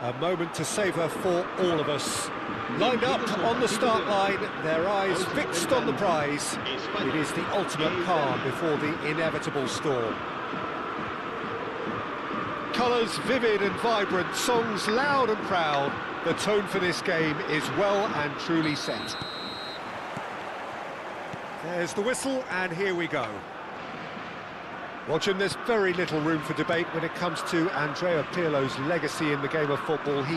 A moment to savour for all of us. Lined up on the start line, their eyes fixed on the prize. It is the ultimate calm before the inevitable storm. Colours vivid and vibrant, songs loud and proud. The tone for this game is well and truly set. There's the whistle, and here we go. Well, Jim, there's very little room for debate when it comes to Andrea Pirlo's legacy in the game of football. He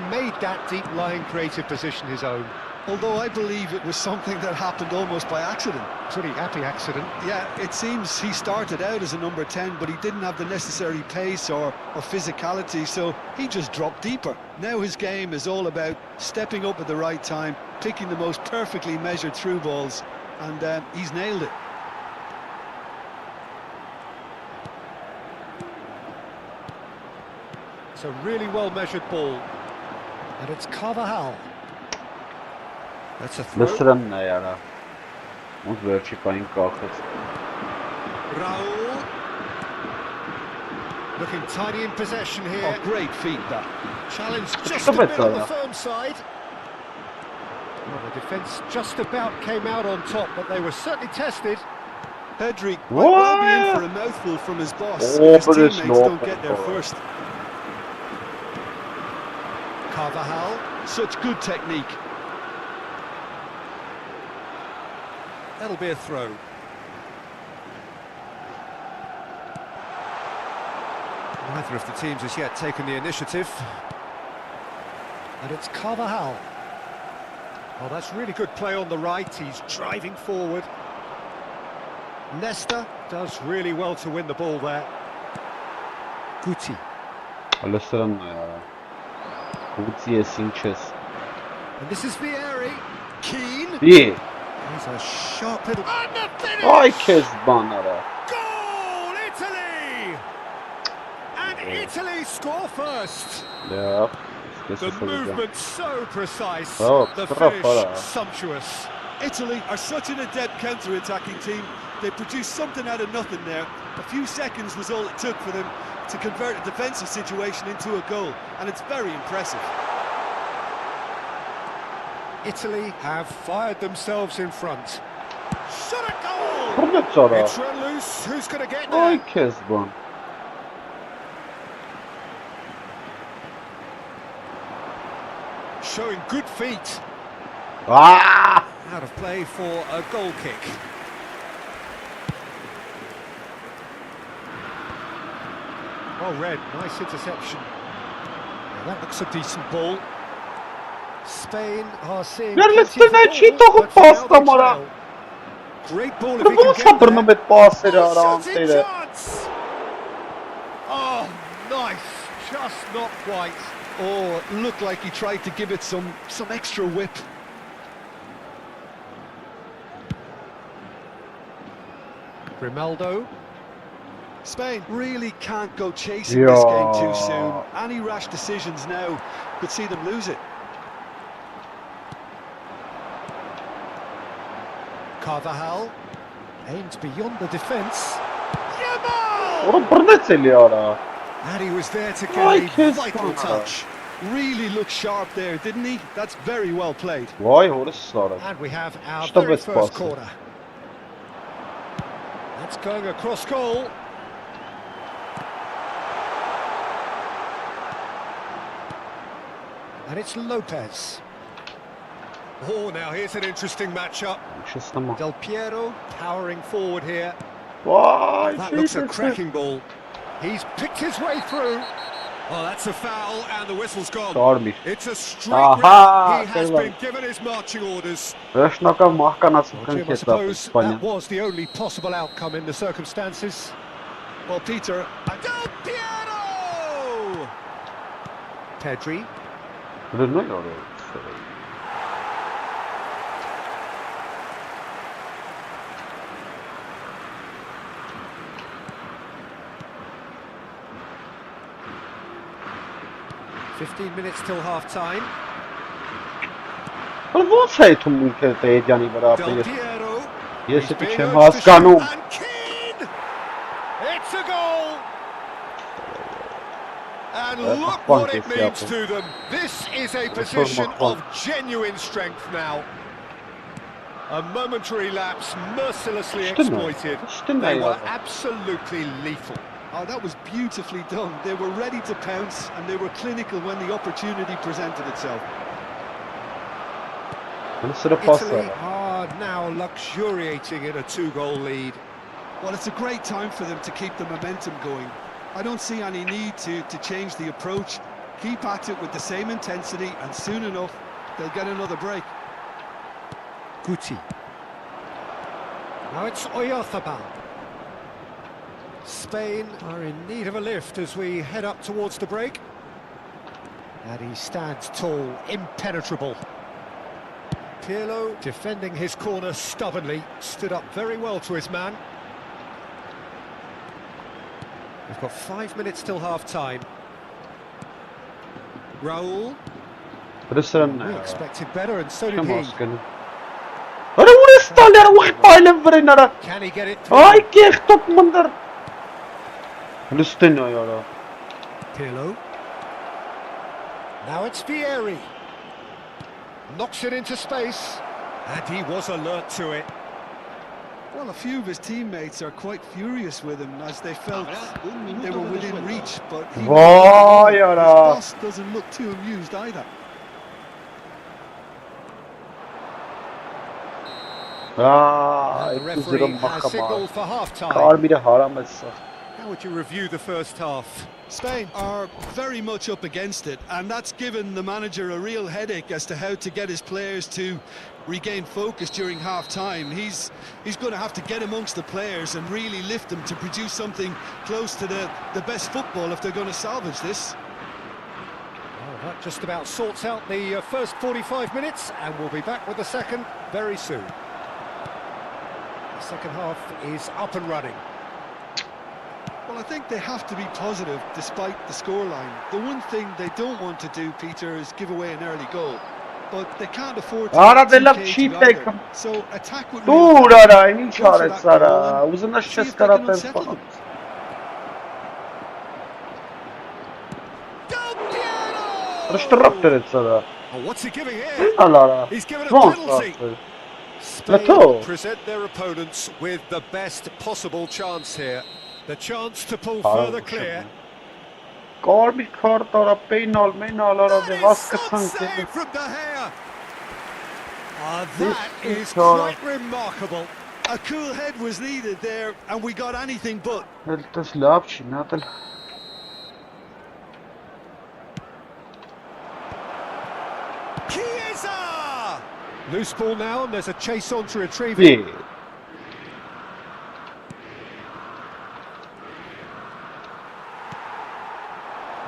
made that deep-lying creative position his own. Although I believe it was something that happened almost by accident. Pretty happy accident. Yeah, it seems he started out as a number 10, but he didn't have the necessary pace or physicality, so he just dropped deeper. Now his game is all about stepping up at the right time, picking the most perfectly measured through balls, and he's nailed it. It's a really well-measured ball. And it's Carvajal. That's a throw. Lăsărăm ne iara. Mums vērči paņemkākas. Raul. Looking tidy in possession here. Oh, great feat, that. Challenge just a bit on the firm side. Well, the defence just about came out on top, but they were certainly tested. Pedri might well be in for a mouthful from his boss. Oh, His but it's teammates not don't get there first. Carvajal. Such good technique. That'll be a throw. Neither of the teams has yet taken the initiative. And it's Carvajal. Oh, that's really good play on the right. He's driving forward. Nesta does really well to win the ball there. Guti. Lăsărăm ne iara. Guti sinches. And this is Vieri. Keane. Yeah. He's a sharp little... And the finish! Ay Kezbanlara. Goal, Italy! And Italy score first. Yeah. The movement so precise. Oh, the bravo. finish sumptuous. Italy are such an adept counter-attacking team. They produced something out of nothing there. A few seconds was all it took for them to convert a defensive situation into a goal, and it's very impressive. Italy have fired themselves in front. Shot a goal! Kurnacara. It's run loose. Who's going to get Ay there? Kezban. Showing good feet. Ah! Out of play for a goal kick. Well read, nice interception. Now that looks a decent ball. Spain are seeing plenty of ball, but now they trail. Great ball if he can get there. me passer Oh, shooting chance! Oh, nice, just not quite. Oh, it looked like he tried to give it some extra whip. Grimaldo. Spain really can't go chasing this game too soon. Any rash decisions now could see them lose it. Carvajal aims beyond the defence. Oğlum burada çeliyor ha. And he was there to get Vay a kes vital bana. touch. Really looked sharp there, didn't he? That's very well played. Vay orası. And we have our Stop very it, first boss. corner. That's going across goal. And it's Lopez. Oh, now here's an interesting matchup. Şaslama. Del Piero towering forward here. Vay That looks a cracking ball. He's picked his way through. Oh, that's a foul, and the whistle's gone. Darby. It's a straight Aha, red. He has eyvah. been given his marching orders. Röşnaka mahkanası Well, Jim, I kırket suppose İspanya. that was the only possible outcome in the circumstances. Well, Peter, Del Piero! Pedri. Bunu ne oluyor? 15 minutes till half-time. Włączaj mumkę tej Jani Del Barapy. Piero. Jest He's tu being cię urged to maskanu. shoot, and Keane! It's a goal! And look what it means to them. This is a position of genuine strength now. A momentary lapse mercilessly exploited. They were absolutely lethal. oh, that was beautifully done. They were ready to pounce and they were clinical when the opportunity presented itself. Italy are now luxuriating in a two-goal lead. Well, it's a great time for them to keep the momentum going. I don't see any need to change the approach. Keep at it with the same intensity and soon enough they'll get another break. Guti. Now it's Oyarzabal. Spain are in need of a lift as we head up towards the break. And he stands tall, impenetrable. Pirlo, defending his corner stubbornly, stood up very well to his man. We've got 5 minutes till half-time. Raul. We expected better, and so did he. Hörru, hvor stallar وحبايلن فرينارا. Can he get it through? Ay, kek top mandar. Lustin ya. Pirlo. Now it's Vieri. Knocks it into space, and he was alert to it. Well, a few of his teammates are quite furious with him as they felt they were within reach, but he his boss doesn't look too amused either. The referee has signalled for half-time. How would you review the first half? Spain are very much up against it, and that's given the manager a real headache as to how to get his players to regain focus during half-time. He's going to have to get amongst the players and really lift them to produce something close to the best football if they're going to salvage this. Well, that just about sorts out the first 45 minutes, and we'll be back with the second very soon. The second half is up and running. Well, I think they have to be positive despite the scoreline. The one thing they don't want to do, Peter, is give away an early goal. But they can't afford to get too cagey either. So attack with real passion, go for that goal and see if they can unsettle them. Oh, what's he giving here? He's given a penalty. Spain present their opponents with the best possible chance here. The chance to pull further clear. That is save from De Gea. That is quite remarkable. A cool head was needed there, and we got anything but. Chiesa! Loose ball now, and there's a chase on to retrieve it.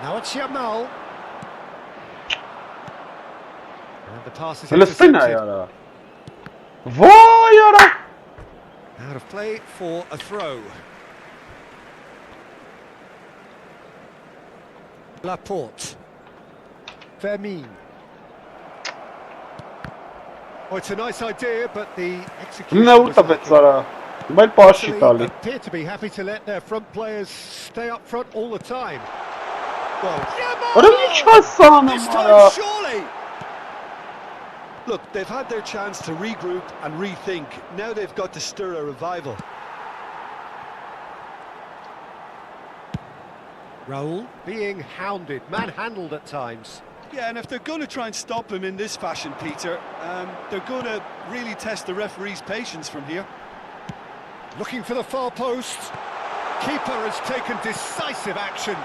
Now it's Yamal. The pass is Palestina intercepted. yara. Vay yara. Out of play for a throw. Laporte. Vermin. Oh, it's a nice idea, but the execution Ne was uta lacking. becara. Mai paši Italy tali. appear to be happy to let their front players stay up front all the time. Well, Ora nici sana This mara. time, surely! Look, they've had their chance to regroup and rethink. Now they've got to stir a revival. Raul being hounded, manhandled at times. Yeah, and if they're going to try and stop him in this fashion, Peter, they're going to really test the referee's patience from here. Looking for the far post. Keeper has taken decisive action.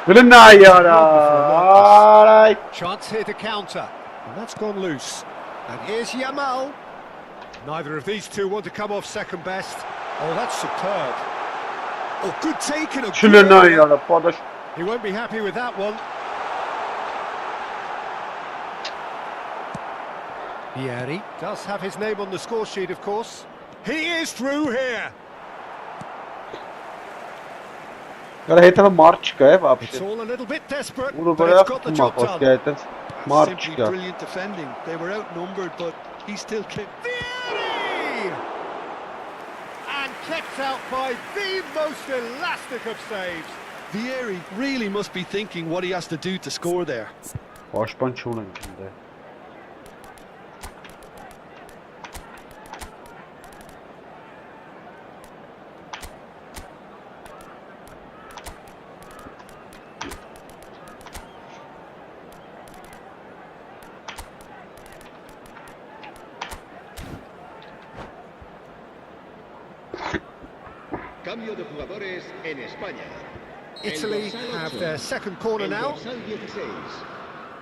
Bilina yara. Alright. Chance here to counter. And that's gone loose. And here's Yamal. Neither of these two want to come off second best. Oh, that's superb. Oh, good take and a Bilina good yara. Padaş. He won't be happy with that one. Vieri does have his name on the score sheet, of course. He is through here. Yara heta marchka je It's вообще. all a little bit desperate, Bunu but böyle it's got the job yaptım done. bak. Simply Marchka. brilliant defending. They were outnumbered, but he still kept... Vieri! And kept out by the most elastic of saves. Vieri really must be thinking what he has to do to score there. Başpan çuğunun içinde. Cambio de jugadores en España. Italy El dorsal have 8, their second corner el now. dorsal 16,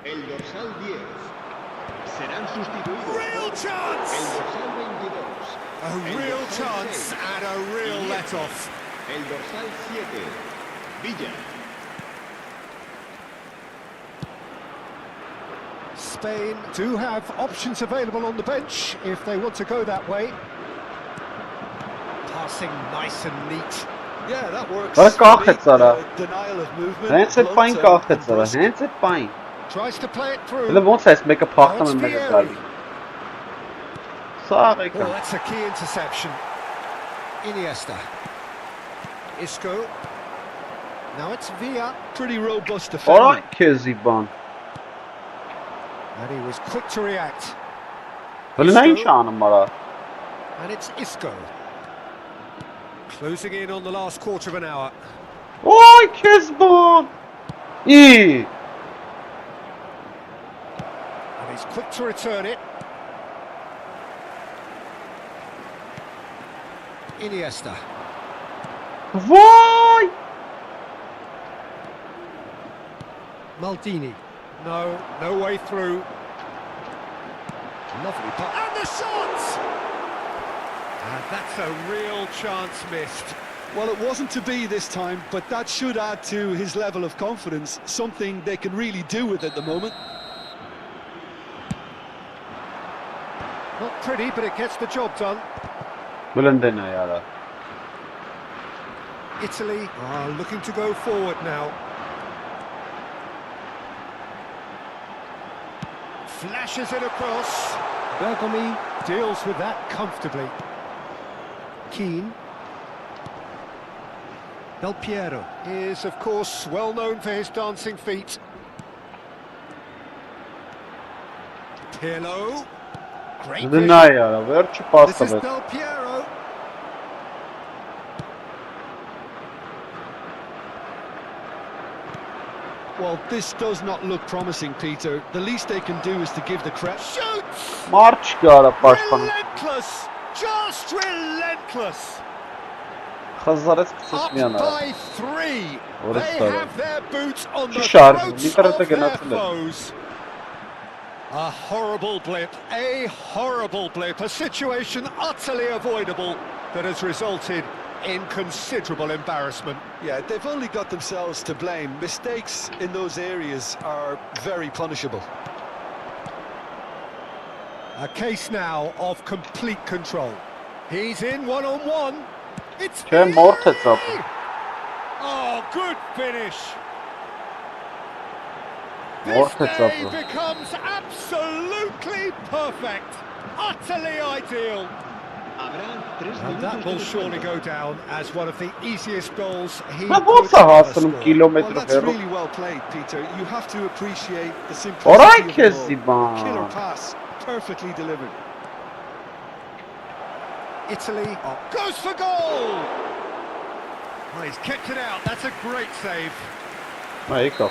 el dorsal 10 serán sustituidos Real por chance! el dorsal 22, A el real dorsal chance 6, and a real let-off. el dorsal 7, Villa. Spain do have options available on the bench if they want to go that way. Passing nice and neat. Yeah, that works. Bara kalkhet zara. Denial of movement. Hen zet blunt pijn and kalkhet zara. brusque. Hen zet pijn. Tries to play it through. Hele won ses meka Now pakta it's me meka Vieri. gali. Sağ Oh, ekran. that's a key interception. Iniesta. Isco. Now it's Villa. Pretty robust defending. Alright Keziban. And he was quick to react. Böyle ne inşanım var ha? And it's Isco. Closing in on the last quarter of an hour. Oy Kezban. İyi. And he's quick to return it. Iniesta. Vay. Maldini. No way through. Lovely pass. And the shot! And that's a real chance missed. Well, it wasn't to be this time, but that should add to his level of confidence, something they can really do with at the moment. Not pretty, but it gets the job done. Böyle ne yara? Italy are looking to go forward now. Flashes it across. Bergomi deals with that comfortably. Keane. Del Piero is, of course, well known for his dancing feet. Pirlo. Great Böyle vision. ne yara? Ver şu This pasta is be. Del Piero. Well, this does not look promising, Peter. The least they can do is to give the credit. Shoots! Març yara başkanım. Relentless! Just relentless! Kızlar es Up kısıtmayan ha. by 3. Orası They tabii. have their boots on the Şarj, throats bir tarafta of gene their hatırladım. foes. A horrible blip, a horrible blip, a situation utterly avoidable that has resulted in considerable embarrassment. Yeah, they've only got themselves to blame. Mistakes in those areas are very punishable. A case now of complete control. He's in one-on-one. It's Չէ, մորթ է ծապը։ Oh, good finish. Մորթ է This day ծապը։ becomes absolutely perfect. Utterly ideal. And that will surely go down as one of the easiest goals he Նա could ո՞նց է ever հասնում score. կիլոմետր Well, that's հեռու։ really well played, Peter. You have to appreciate the Օրայք simplicity of ես the ball. Killer իբան։ pass, perfectly delivered. Italy goes for goal. Well, he's kept it out. That's a great save. Այկա։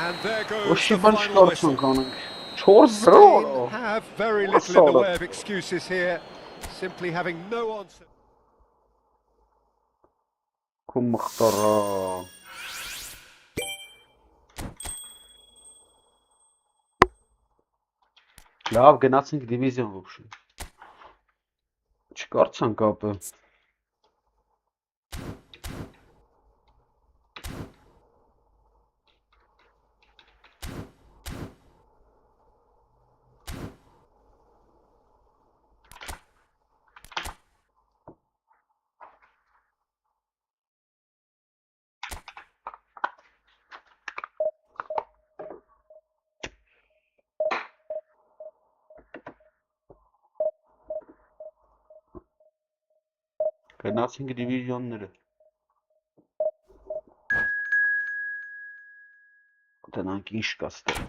And there goes Ոչի the բան final whistle. չկարծում կանենք։ 4-0։ Spain have very little in the Solid. way of excuses here, simply having no answer. Քո մխտարա։ Լավ, գնացինք դիվիզիոն ոբշե։ Չկարծան կապը։ Գնացինք դիվիզիոնները։ Տնանք ինչ կա ստեղ։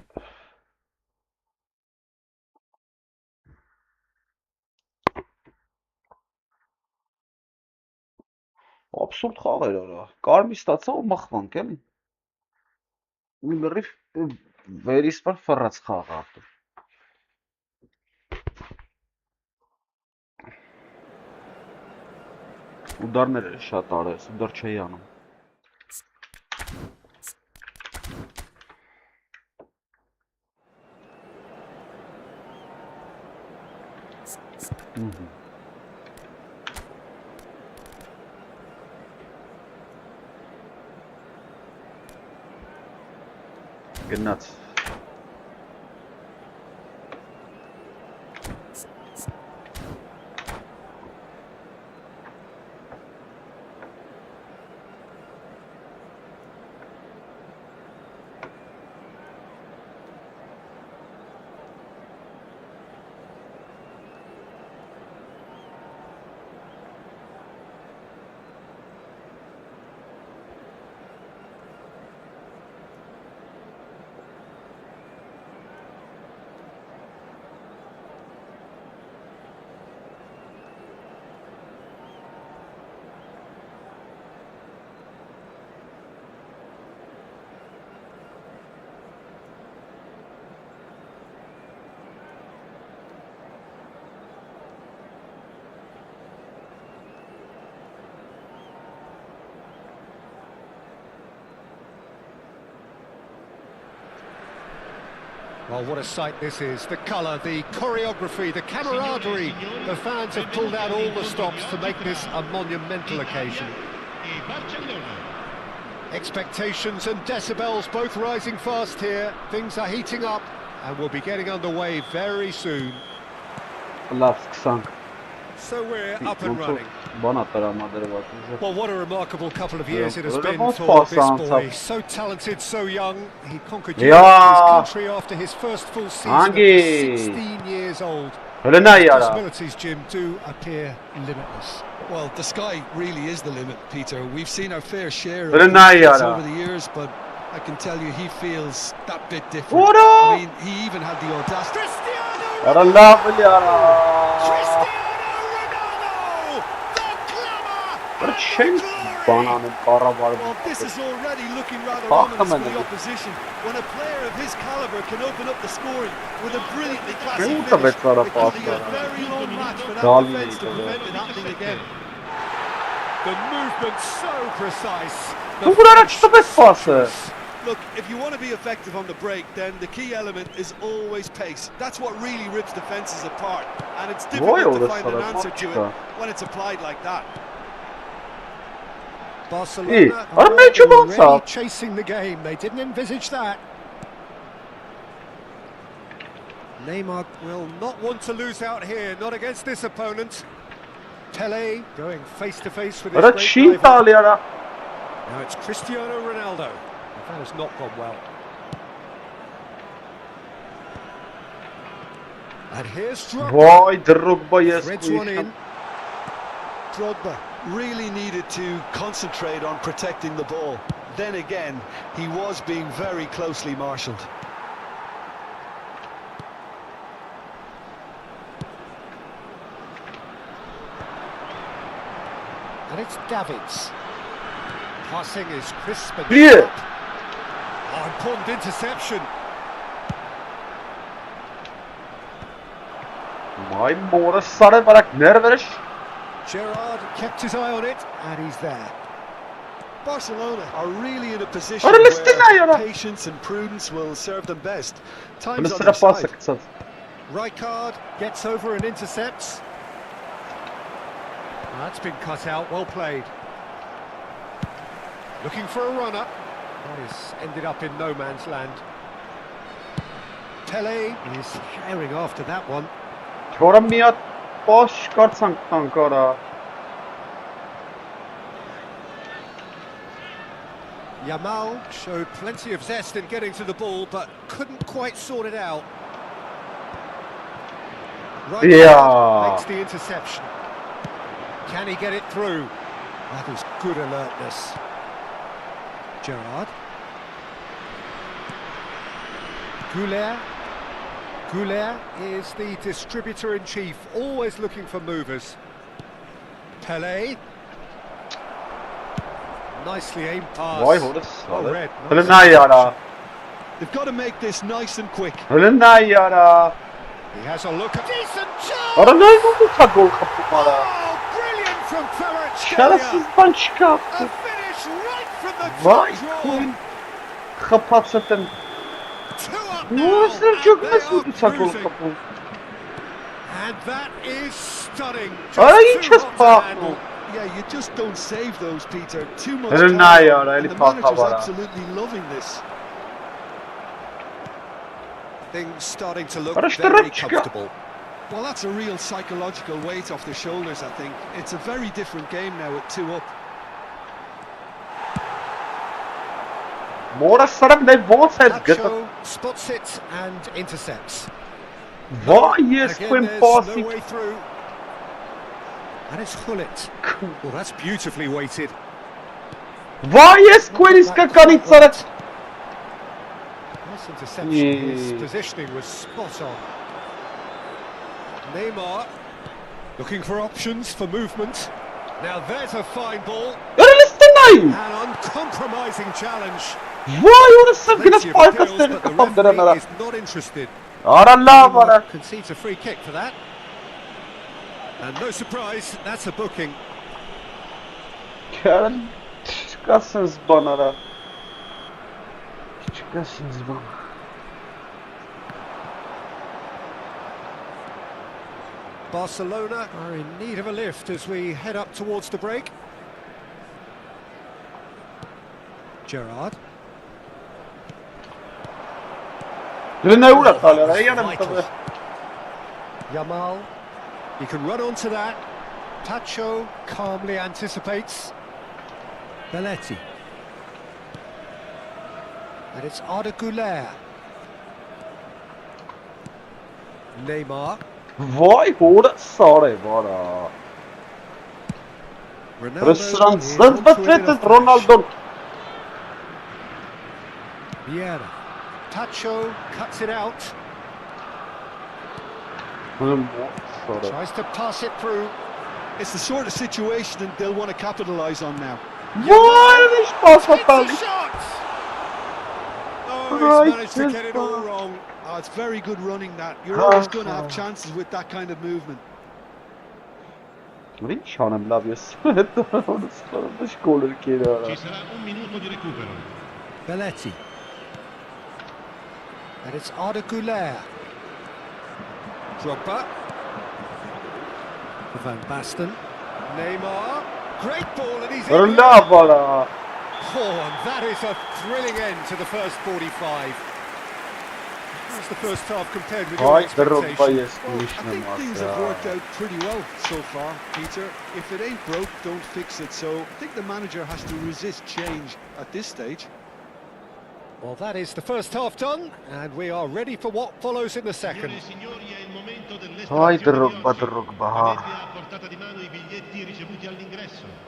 Абսուրդ խաղեր արա։ Կարմիր ստացա ու մխվանք էլի։ Մի լրիվ վերիսպար ֆռած խաղ ատը։ Ուդարները շատ արես, ուդար չի անում։ Գնաց։ Well, what a sight this is. The colour, the choreography, the camaraderie. The fans have pulled out all the stops to make this a monumental occasion. Expectations and decibels both rising fast here. Things are heating up and we'll be getting underway very soon. Լավ սկսանք։ So we're up and running. Բանա տրամադրված ուժը։ Well, what a remarkable couple of years it has Yeah, been well, for this that's boy. awesome. So talented, so young. He conquered Yeah. Europe, his country after his first full season at Angi. 16 years old. Հլնա His яրա։ possibilities, Jim, do appear limitless. Well, the sky really is the limit, Peter. We've seen our fair share of But now, hits yeah. over the years, but I can tell you he feels that bit different. What I up? mean, he even had the audacity. Cristiano Արա լավ էլի արա։ Ronaldo! The glamour! Որ չենք բանանում կառավարում։ Well, this is already looking rather Fuck ominous him, for the man. opposition. When a player of his caliber can open up the scoring with a brilliantly classy Who finish, the best are the it could be a passer? very long match for that Dali defence to needs to prevent it happening again. The movement so precise. Դու որ արա չտպես պասը։ Look, if you want to be effective on the break, then the key element is always pace. That's what really rips defences apart. And it's Boy, difficult to that's find not an a answer to it match, when it's applied like that. Barcelona Ora are meglio already avanzato. chasing the game. They didn't envisage that. Neymar will not want to lose out here, not against this opponent. Pele going face to face with his Ora great ci rival. Italia. Now it's Cristiano Ronaldo. That has not gone well. And here's Drogba. Vay Drogba jest Threads one in. Drogba really needed to concentrate on protecting the ball. Then again, he was being very closely marshalled. And it's Davids. Passing is crisp and Yeah. sharp. Oh, important interception. Vay mora sarı barak nerveriş. Gerrard kept his eye on it, and he's there. Barcelona are really in a position Ora listina ya. where patience and prudence will serve them best. Bunu Time's on sıra their pası side. kısat. Rijkaard gets over and intercepts. That's been cut out, well played. Looking for a runner. That has ended up in no man's land. Pele is herring after that one. Ora miad boş kartsan kankara. Yamal showed plenty of zest in getting to the ball, but couldn't quite sort it out. Yeah. Makes the interception. Can he get it through? That is good alertness. Gerrard. Goulet is the distributor-in-chief, always looking for movers. Pele. Nicely aimed pass. Vay hora Oh, sarı. red. Öyle ne yara. They've got to make this nice and quick. Öyle ne yara. He has a look at decent chance. Ora ne oldu ta gol kapımara. Oh, brilliant from Kvaratskhelia. Şerefsizden A çıkarttı. finish right from the Vay top draw. koyun. Kapat zaten. 2 up Ne now, olsun and çok they nasıl are oldu ta gol cruising. kapım. And that is stunning. Ay Just too çok hot to pahalı. handle. Yeah, you just don't save those, Peter. Too much Öyle ne time, yara, and eli the paka manager's var ha. absolutely loving this. Things starting to look Karıştırıp very çıkıyor. comfortable. Well, that's a real psychological weight off their shoulders, I think. It's a very different game now at 2 up. Mora sarı ne wants has gıtı. Nacho spots it and intercepts. Vay yes Again, koyun there's no pası. way through. And it's Hullet. Well, that's beautifully weighted. Vay yes koyun iskakanit sarı. Nice interception. His Yeah. positioning was spot on. Neymar looking for options for movement. Now there's a fine ball. Öyle listinayım. An uncompromising challenge. Vay orası Plenty güneş of parka appeals, seni but the kafam referee dönemere. is not interested. Arallah bana. Neymar concedes a free kick for that. And no surprise, that's a booking. Karen çıkarsınız bana da. Çıkarsınız bana. Barcelona are in need of a lift as we head up towards the break. Gerrard. Ne uğrat hala? That's Yanım vital. tabii. Yamal, he can run onto that. Tacho calmly anticipates. Belletti. And it's Arda Güler. Neymar. Vay hora sarı bana. Ronaldo Restoran is onto it in a zırvatvetet flash. Ronaldo. Vieira. Tacho cuts it out. Sarı. Tries to pass it through. It's the sort of situation that they'll want to capitalise on now. Vay hiç pas Hits a atalım. shot! Oh, Right, he's managed to get it all yes, wrong. Oh, it's very good running that. You're always going to have chances with that kind of movement. Vinci hanım labios. Onu sarı dış golü kenara. Ci sarà un minuto di recupero. Belletti. And it's Arda Güler. Drogba. Van Basten. Neymar. Great ball, and he's in. Rla vara. Oh, and that is a thrilling end to the first 45. How's the first half compared with your Ay Drogba expectations? jest Well, I śmieszny think things have worked out pretty well so far, Peter. If it ain't broke, don't fix it. So I think the manager has to resist change at this stage. Well, that is the first half done, and we are ready for what follows in the second. Signori, è il momento Ay dell'estrazione di Drogba, oggi. Drogba. Avete a portata di mano i biglietti ricevuti all'ingresso.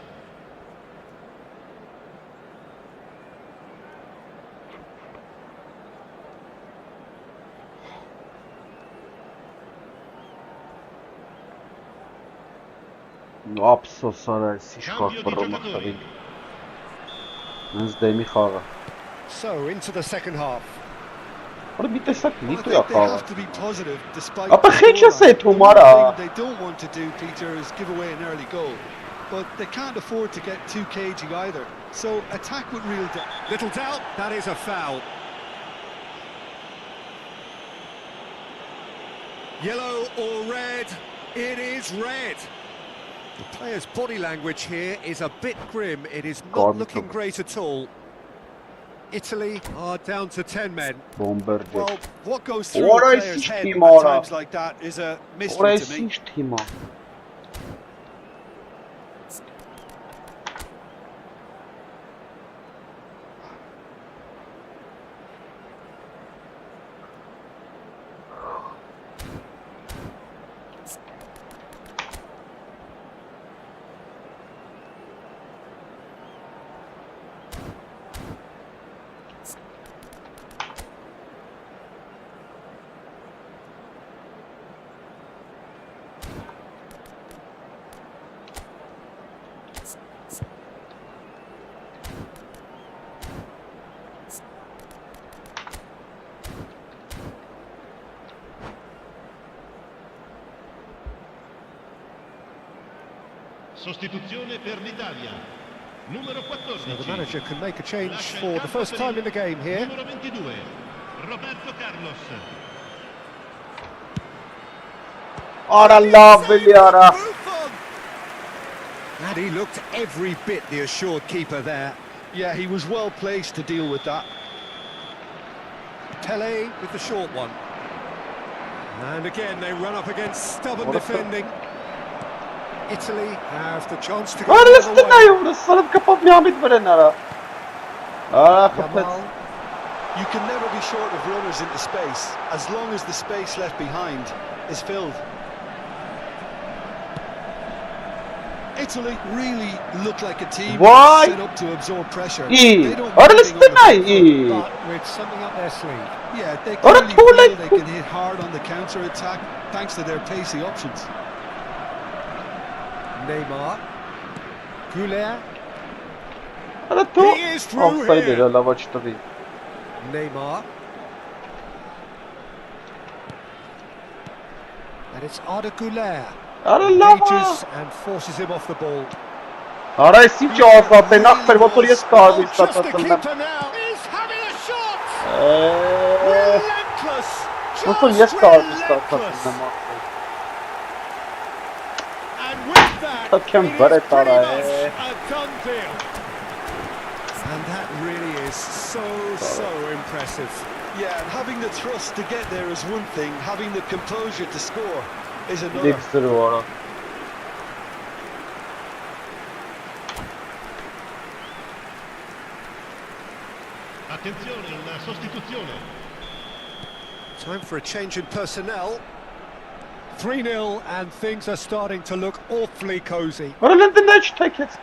Ափսոս արա, սիշ Cambio di խաղ giocatori. Ինձ դեմի խաղը։ So, into the second half. Որը մի տեսակ Well, I լիտո է think they խաղը։ have to be positive despite Ապա the խիչ ես scoreline. այդ The հումարա։ one thing they don't want to do, Peter, is give away an early goal. But they can't afford to get too cagey either. So attack with real depth. Little doubt, that is a foul. Yellow or red? It is red. The player's body language here is a bit grim. It is not God, looking look. great at all. Italy are down to 10 men. Բոմբեր ջը։ Well, what goes through What a is player's this head team, at Ara? times like that is a mystery Որը to me. ինչ թիմա։ Sostituzione per l'Italia. Numero 14. So the manager can make a change for the first time in the game here. Numero 22. Roberto Carlos. Արա լավ էլի արա։ Buffon! And he looked every bit the assured keeper there. Yeah, he was well placed to deal with that. Pele with the short one. And again they run up against stubborn What a- defending. Italy have the chance to go Արա the լստը other way. նայ ուրը սարդ կապավ միամիտ վրեն արա։ Արա խփեց։ Yamal. You can never be short of runners into space, as long as the space left behind is filled. Italy really look like a team Why? set up to absorb pressure. Ի, They don't արա mind լստը being on նայ, the front ի։ But with something up their sleeve. Yeah, they Ora clearly tu feel lei- they can hit hard on the counter-attack thanks to their pacey options. Neymar. Goulet. Արա դու He is through offside here. era լավ չտվի։ Neymar. And it's Arda Goulet. Արա լավ է։ Engages and forces him off the ball. Արա էս ինչ ազատ է նախ ֆեր ոտոր ես Oh, կարմի just the ստացածն եմ։ keeper now. He's having a shot. Է Relentless. ոտոր ես Just կարմի relentless. ստացածն եմ։ And with that, That can it is very pretty far, much eh? a done deal. And that really is so impressive. Yeah, and having the thrust to get there is one thing, having the composure to score is another. Դիքսրու արա։ Attenzione, una sostituzione. Time for a change in personnel. 3-0 and things are starting to look awfully cosy. Արա լնդը նայ չթեքեց։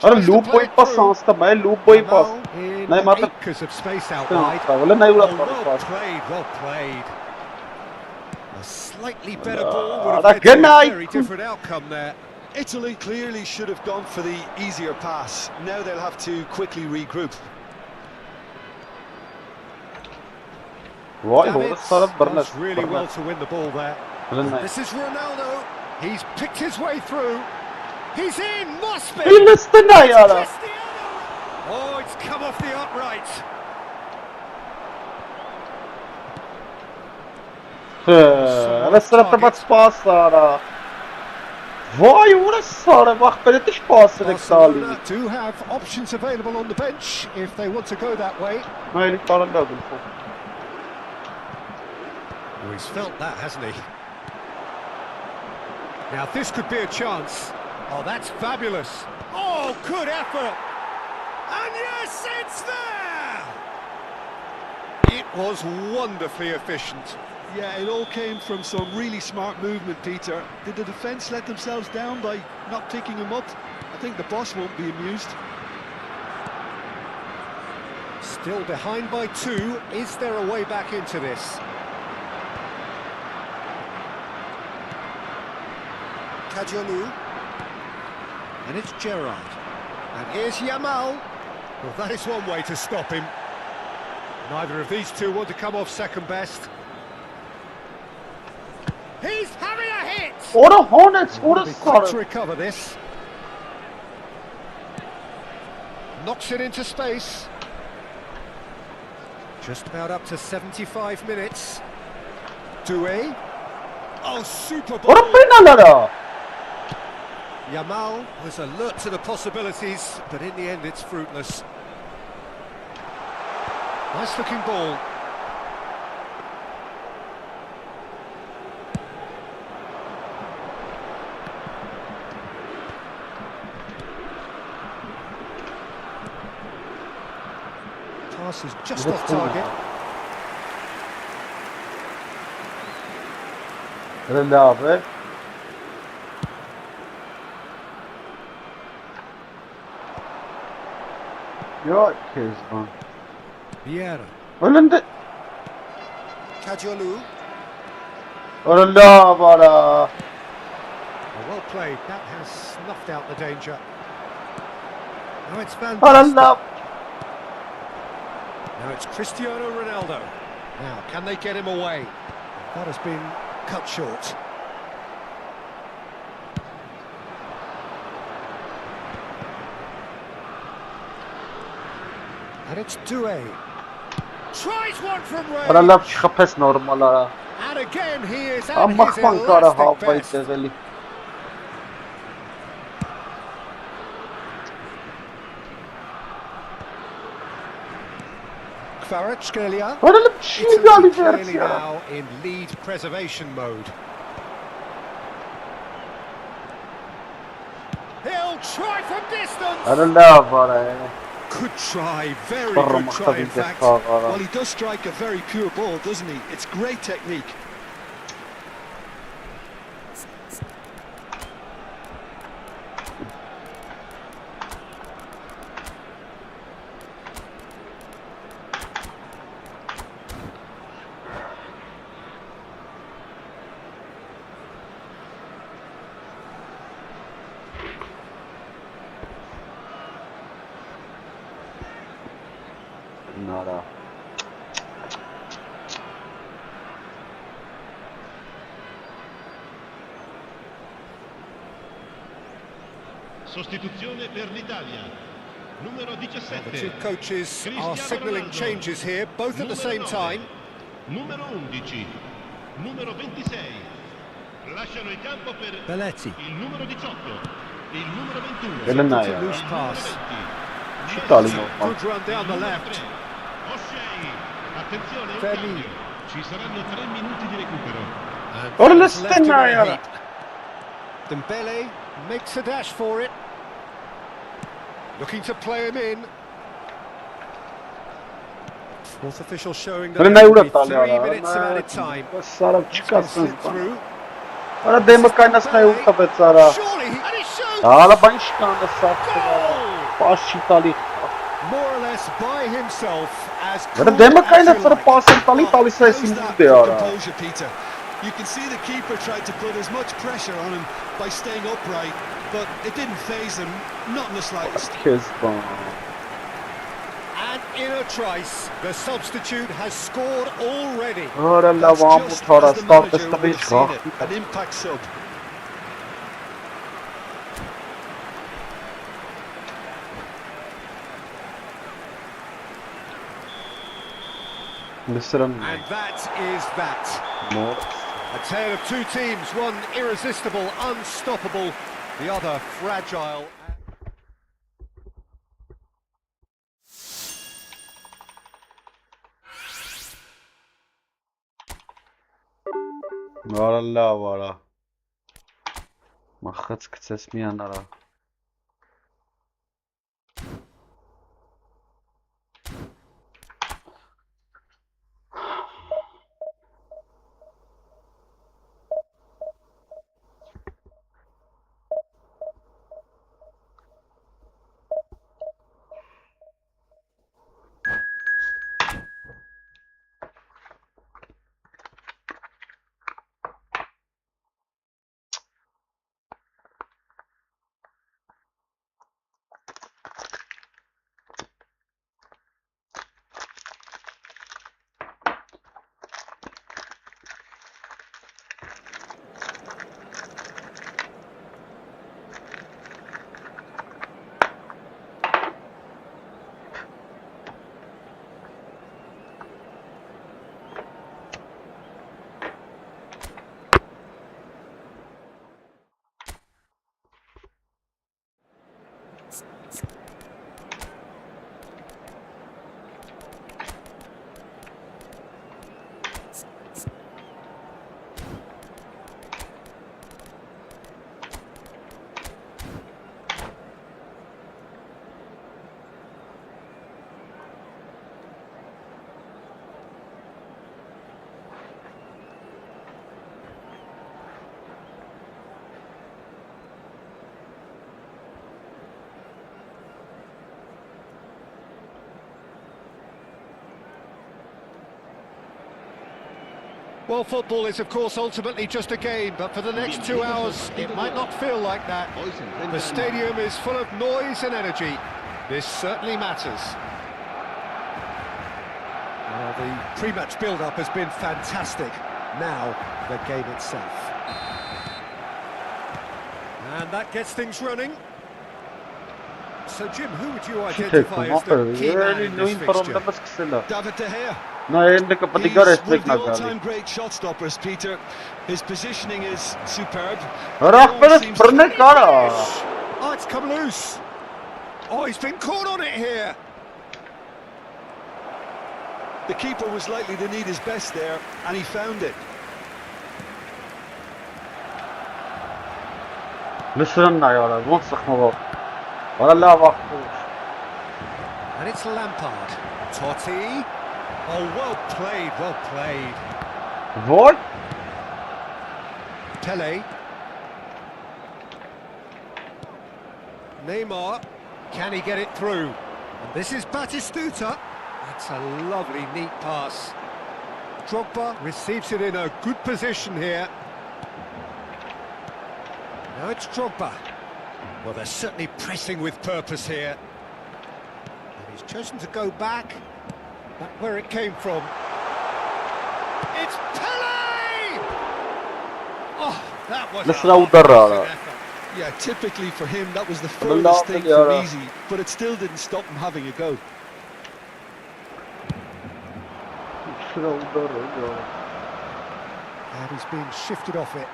Արա լուպոյի պաս անստամ է, լուպոյի պաս։ In Nay, Martin. acres of space out wide. Վլա նայ ուրա Oh, well պաս։ played, well played. A slightly better ball Ah, would have that led to a good very night. different outcome there. Italy clearly should have gone for the easier pass. Now they'll have to quickly regroup. Վայ, հորը Davids սարը բռնեց։ does really well to win the ball there. Բռնեց։ This is Ronaldo. He's picked his way through. He's in, must be. Ի լստը նայ արա։ Cristiano. Oh, it's come off the upright. Արա սրը տված պաս արա։ Vay ora sarı bak belə diş pasır Barcelona ekdali. do have options available on the bench if they want to go that way. Hayır kalan lazım. Oh, he's felt that, hasn't he? Now this could be a chance. Oh, that's fabulous. Oh, good effort. And yes, it's there! It was wonderfully efficient. Yeah, it all came from some really smart movement, Peter. Did the defence let themselves down by not picking him up? I think the boss won't be amused. Still behind by 2. Is there a way back into this? Kajolu. And it's Gerrard. And here's Yamal. Well, that is one way to stop him. Neither of these two want to come off second best. He's having a hit! Ora Hornets, ora Will be quick to sarı. recover this. Knocks it into space. Just about up to 75 minutes. Doué. Oh, super ball! Ora penallara. Yamal was alert to the possibilities, but in the end it's fruitless. Nice looking ball. Pass is just off target. Öyle abi. Yok Kezban. Vieira. Önünde. Kajolu. Öyle bara. Oh, well played. That has snuffed out the danger. Now it's Van Basten. Öyle. Now it's Cristiano Ronaldo. Now, can they get him away? That has been cut short. And it's Doué. Tries one from range. Öyle şapes normalara. And again he is at Amma his bankara elastic havayı best. develi. Kvaratskhelia. Öyle bir şey Italy geldi clearly ya. now in lead preservation mode. He'll try from distance. Öyle bara. Good try, very Sorry, good must try have in been fact. Well, he does strike a very pure ball, doesn't he? It's great technique. Nara. Sostituzione per l'Italia. Numero The two 17. coaches are Cristiano signalling Ronaldo. changes here, both at the same Numero 9. time. Numero 11. Numero 26. Lasciano il campo per Belletti. il numero 18. Il numero 21. Öyle ne It's a ya? loose pass. Şu talim olmaz. Good run down the left. O'Shea. Attenzione, un Fermi. cambio. Ci saranno 3 minuti di recupero. And Orada that's left him in a Stenaya. heap. Dembele makes a dash for it. Looking to play him in. Fourth official showing that Öyle ne there will be uğraştı 3 ya? minutes of added time. Sarap It's been çıkarsın. slipped through. Öyle demek kaynasına yurtta be Sara. Surely, and he shoots! Hala ben şikanda sattı. Goal! Baş İtali. More or less by himself as Öyle cool demek as kaynasına you like. pas İtali sayesinde How's that vurdu for ya. composure, Peter? You can see the keeper tried to put as much pressure on him by staying upright, but it didn't faze him, not in the slightest. Kezban. And in a trice, the substitute has scored already. Öyle That's lavan bu just tara as the start manager esta would bir have seen şah. it, an impact sub. Mısır'ın And that is that. mor. A tale of two teams, one irresistible, unstoppable, the other fragile. Վարալա։ Մախած գցես միան արա։ Well, football is, of course, ultimately just a game, but for the next 2 hours, it might not feel like that. The stadium is full of noise and energy. This certainly matters. Well, the pre-match build-up has been fantastic. Now, the game itself. And that gets things running. So, Jim, who would you identify as the key man in this fixture? David De Gea. He's one of the all-time great shot stoppers, Peter. His positioning is superb. Oh, it's come loose. Oh, he's been caught on it here. The keeper was likely to need his best there, and he found it. And it's Lampard. Totti. Oh, well played, well played. What? Pele. Neymar. Can he get it through? And this is Batistuta. That's a lovely, neat pass. Drogba receives it in a good position here. Now it's Drogba. Well, they're certainly pressing with purpose here. And he's chosen to go back where it came from. It's Pele! Oh, that was a Yeah, typically for him, that was the furthest thing from easy, but it still didn't stop him having a go. And he's been shifted off it.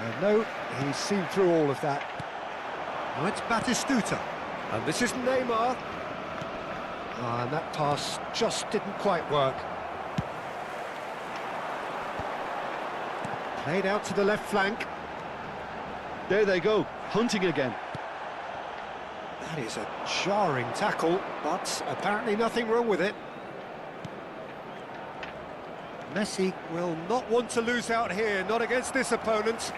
And no, he's seen through all of that. Now it's Batistuta. And this is Neymar. And that pass just didn't quite work. Played out to the left flank. There they go, hunting again. That is a jarring tackle, but apparently nothing wrong with it. Messi will not want to lose out here, not against this opponent.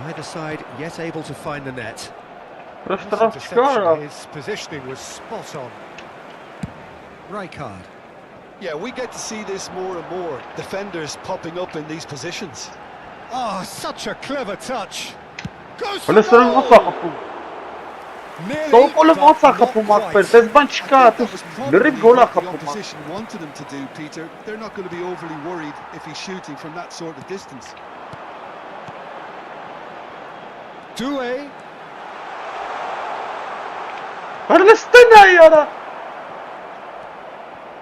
Neither side yet able to find the net. His positioning was spot on. Rijkaard. Yeah, we get to see this more and more. Defenders popping up in these positions. Oh, such a clever touch. Goes for goal! Nearly, but not quite. That was probably what the opposition wanted him to do, Peter. They're not going to be overly worried if he's shooting from that sort of distance. Doué. What Palestina, yeah.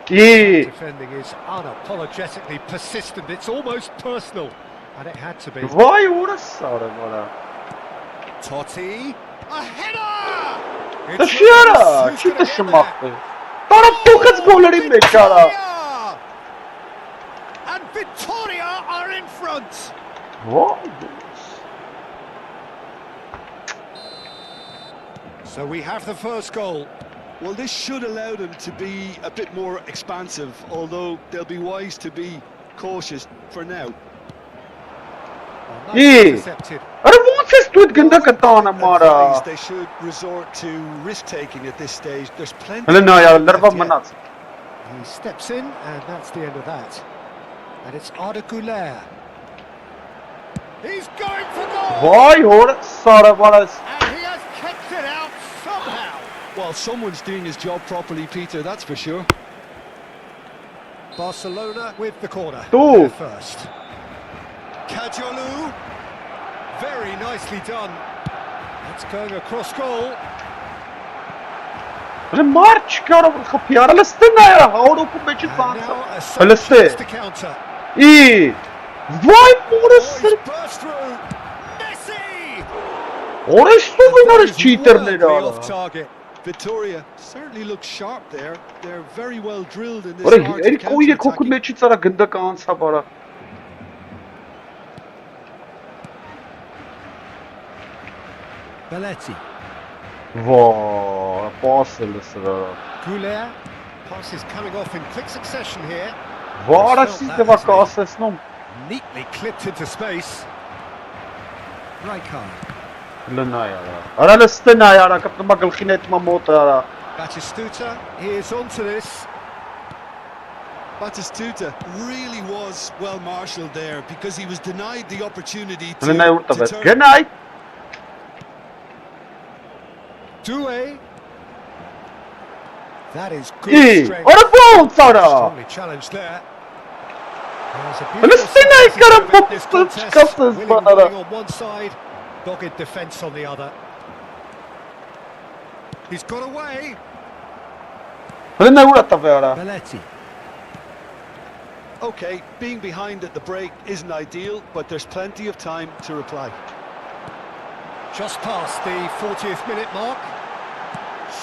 Defending is unapologetically persistent. It's almost personal, and it had to be. Vay orası bana. Totti, a header! Taşıyara, çi taşımaktı. Bana bu kız golleri bekara. And Victoria are in front. Vay. So we have the first goal. Well, this should allow them to be a bit more expansive, although they'll be wise to be cautious for now. Intercepted. अरे वो से स्टूट गंदा करता है ना हमारा. They should resort to risk-taking at this stage. There's plenty. अरे ना यार लड़वा मनात. He steps in, and that's the end of that. And it's Arda Güler. He's going for goal. Vay orası bana. And he has kept it out somehow. Well, someone's doing his job properly, Peter, that's for sure. Barcelona with the corner. Two. First. Kajolu. Very nicely done. That's going across goal. अरे मार çıkar bu kapıyı. Palestina ya. Havlu ku meçi And sansa. now a chance Palestina. to counter. İyi. Vay Oh, orası. he's burst through. Messi. Orası oynar cheaterleri Wildly ala. off target. Victoria certainly looks sharp there. They're very well drilled in this Orası art of erik koyu koku counter-attacking. meçi sana gında kansa bara. Belletti. Vay paslı sıra. Güler. Pass is coming off in quick succession here. Vay orası de vakasız nom. Neatly clipped into space. Rijkaard. Lena ya. Palestina ya. Kaptan bakal khinet mamota. Batistuta, he is onto this. Batistuta really was well marshalled there because he was denied the opportunity to Lena yurtta bet. turn. Genay. Doué. That is good İyi. strength. Orası bol sana. Strongly challenged there. There's a beautiful Palestina set piece karım of this poptu contest. çıkarsınız Willing bana. going on one side, dogged defence on the other. He's got away. Lena yurtta vera. Belletti. Okay, being behind at the break isn't ideal, but there's plenty of time to reply. Just past the 40th minute mark.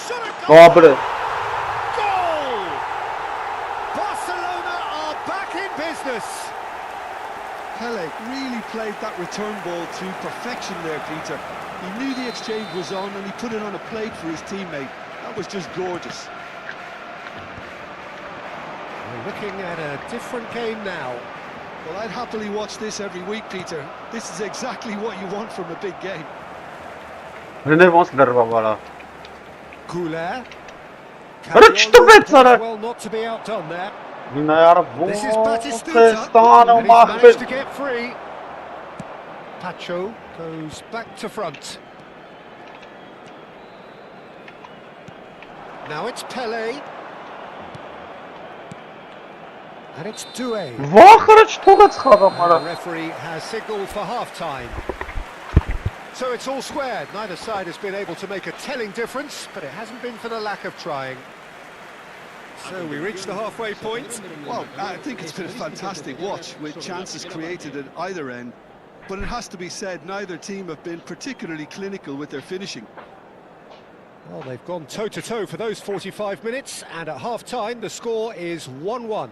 Shot at goal! Dobre. Goal! Barcelona are back in business. Pele really played that return ball to perfection there, Peter. He knew the exchange was on and he put it on a plate for his teammate. That was just gorgeous. We're looking at a different game now. Well, I'd happily watch this every week, Peter. This is exactly what you want from a big game. Lena wants darba bara. Güler. Rich to bit, Well, sana. not to be outdone there. Lena yara. This is Batistuta, Palestina and he's managed to mahvet. get free. Pacho goes back to front. Now it's Pele. And it's Doué. Vaxırıç togat xadam And ara. the referee has signalled for half-time. So it's all squared. Neither side has been able to make a telling difference, but it hasn't been for the lack of trying. So we reach the halfway point. Well, I think it's been a fantastic watch with chances created at either end. But it has to be said, neither team have been particularly clinical with their finishing. Well, they've gone toe-to-toe for those 45 minutes, and at half-time the score is 1-1.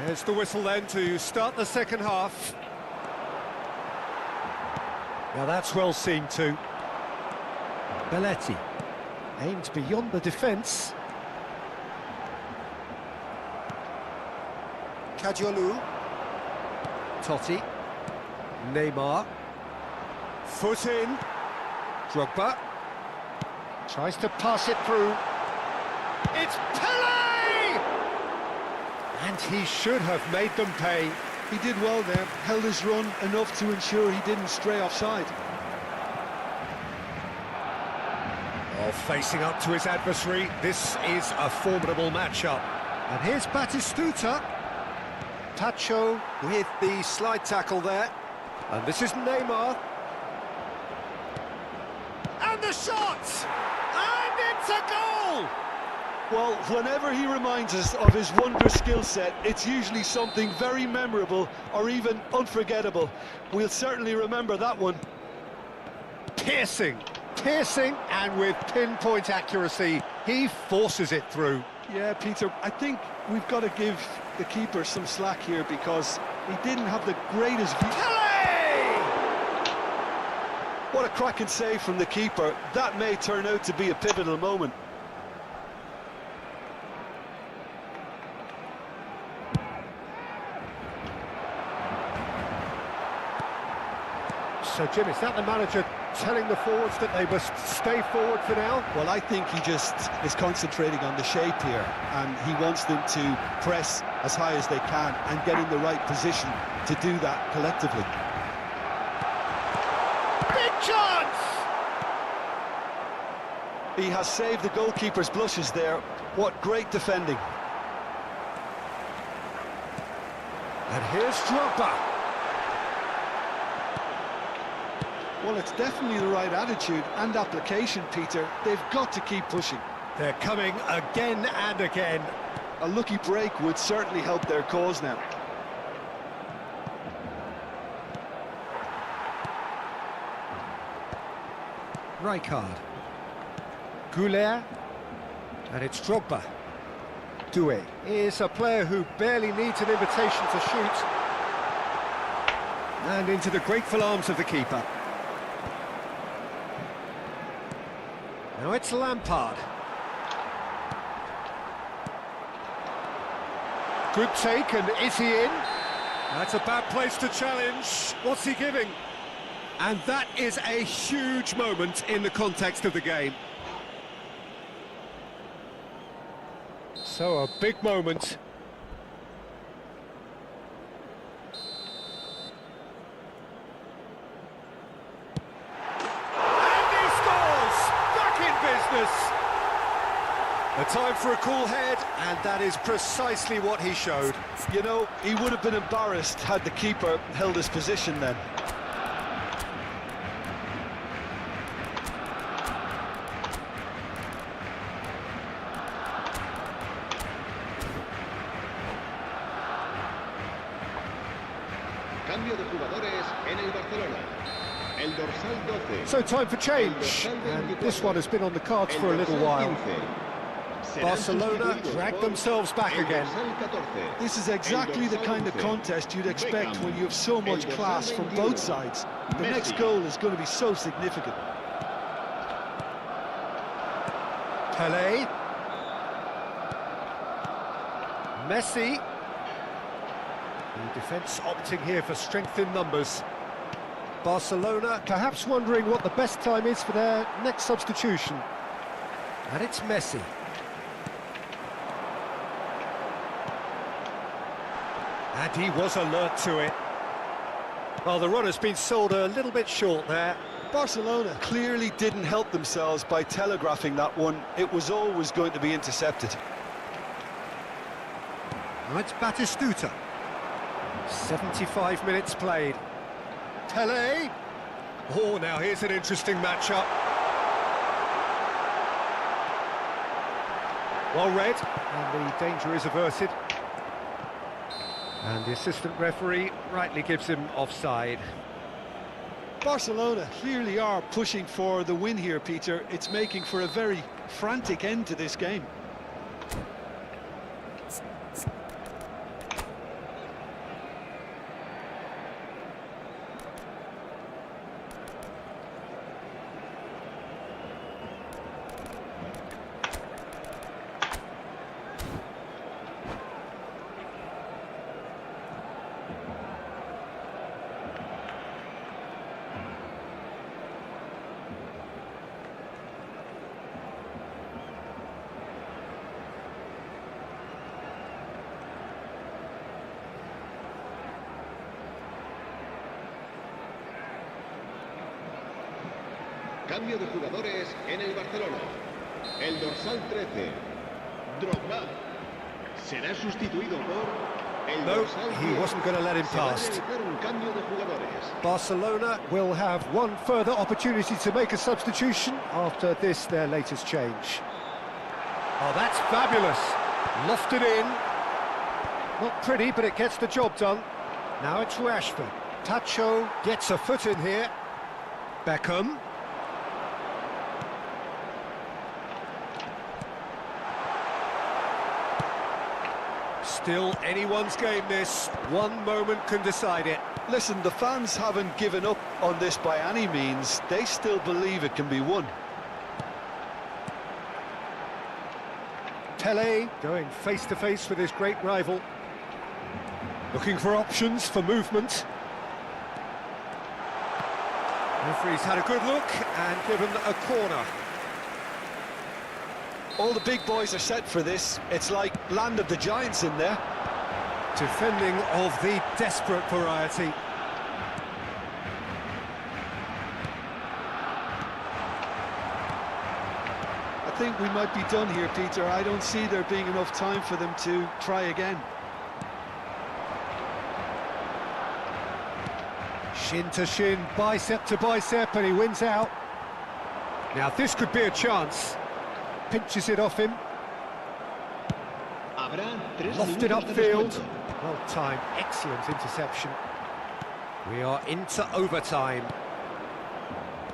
There's the whistle then to start the second half. Now that's well seen too. Belletti aimed beyond the defence. Kadiolu. Totti. Neymar. Foot in. Drogba. Tries to pass it through. It's Pelé! And he should have made them pay. He did well there, held his run enough to ensure he didn't stray offside. Oh, facing up to his adversary, this is a formidable matchup. And here's Batistuta. Pacho with the slide tackle there. And this is Neymar. And the shot! And it's a goal! Well, whenever he reminds us of his wondrous skill set, it's usually something very memorable or even unforgettable. We'll certainly remember that one. Piercing, and with pinpoint accuracy, he forces it through. Yeah, Peter, I think we've got to give the keeper some slack here because he didn't have the greatest view. Pelé! What a cracking save from the keeper. That may turn out to be a pivotal moment. So, Jim, is that the manager telling the forwards that they must stay forward for now? Well, I think he just is concentrating on the shape here, and he wants them to press as high as they can and get in the right position to do that collectively. Big chance! He has saved the goalkeeper's blushes there. What great defending. And here's Drogba. Well, it's definitely the right attitude and application, Peter. They've got to keep pushing. They're coming again and again. A lucky break would certainly help their cause now. Rijkaard. Goulet. And it's Drogba. Doué is a player who barely needs an invitation to shoot. And into the grateful arms of the keeper. Now it's Lampard. Good take, and is he in? That's a bad place to challenge. What's he giving? And that is a huge moment in the context of the game. So a big moment. A time for a cool head, and that is precisely what he showed. You know, he would have been embarrassed had the keeper held his position then. Cambio de jugadores en el Barcelona. El dorsal 12. So time for change, and this one has been on the cards for a little while. Barcelona drag themselves back again. This is exactly the kind of contest you'd expect when you have so much class from both sides. The next goal is going to be so significant. Pelé. Messi. The defence opting here for strength in numbers. Barcelona perhaps wondering what the best time is for their next substitution. And it's Messi. And he was alert to it. Well, the run has been sold a little bit short there. Barcelona clearly didn't help themselves by telegraphing that one. It was always going to be intercepted. Now it's Batistuta. 75 minutes played. Pelé. Oh, now here's an interesting matchup. Well read, and the danger is averted. And the assistant referee rightly gives him offside. Barcelona clearly are pushing for the win here, Peter. It's making for a very frantic end to this game. Cambio de jugadores en el Barcelona. El dorsal 13, Drogba, será sustituido por el No, dorsal he 10. wasn't going to let him Se va a past. realizar un cambio de jugadores. Barcelona will have one further opportunity to make a substitution after this, their latest change. Oh, that's fabulous. Lofted in. Not pretty, but it gets the job done. Now it's Rashford. Tacho gets a foot in here. Beckham. Still anyone's game this. One moment can decide it. Listen, the fans haven't given up on this by any means. They still believe it can be won. Pele going face-to-face with his great rival. Looking for options for movement. Referee's had a good look and given a corner. All the big boys are set for this. It's like Land of the Giants in there. Defending of the desperate variety. I think we might be done here, Peter. I don't see there being enough time for them to try again. Shin to shin, bicep to bicep, and he wins out. Now this could be a chance. Pinches it off him. Lofted upfield. Well timed, excellent interception. We are into overtime.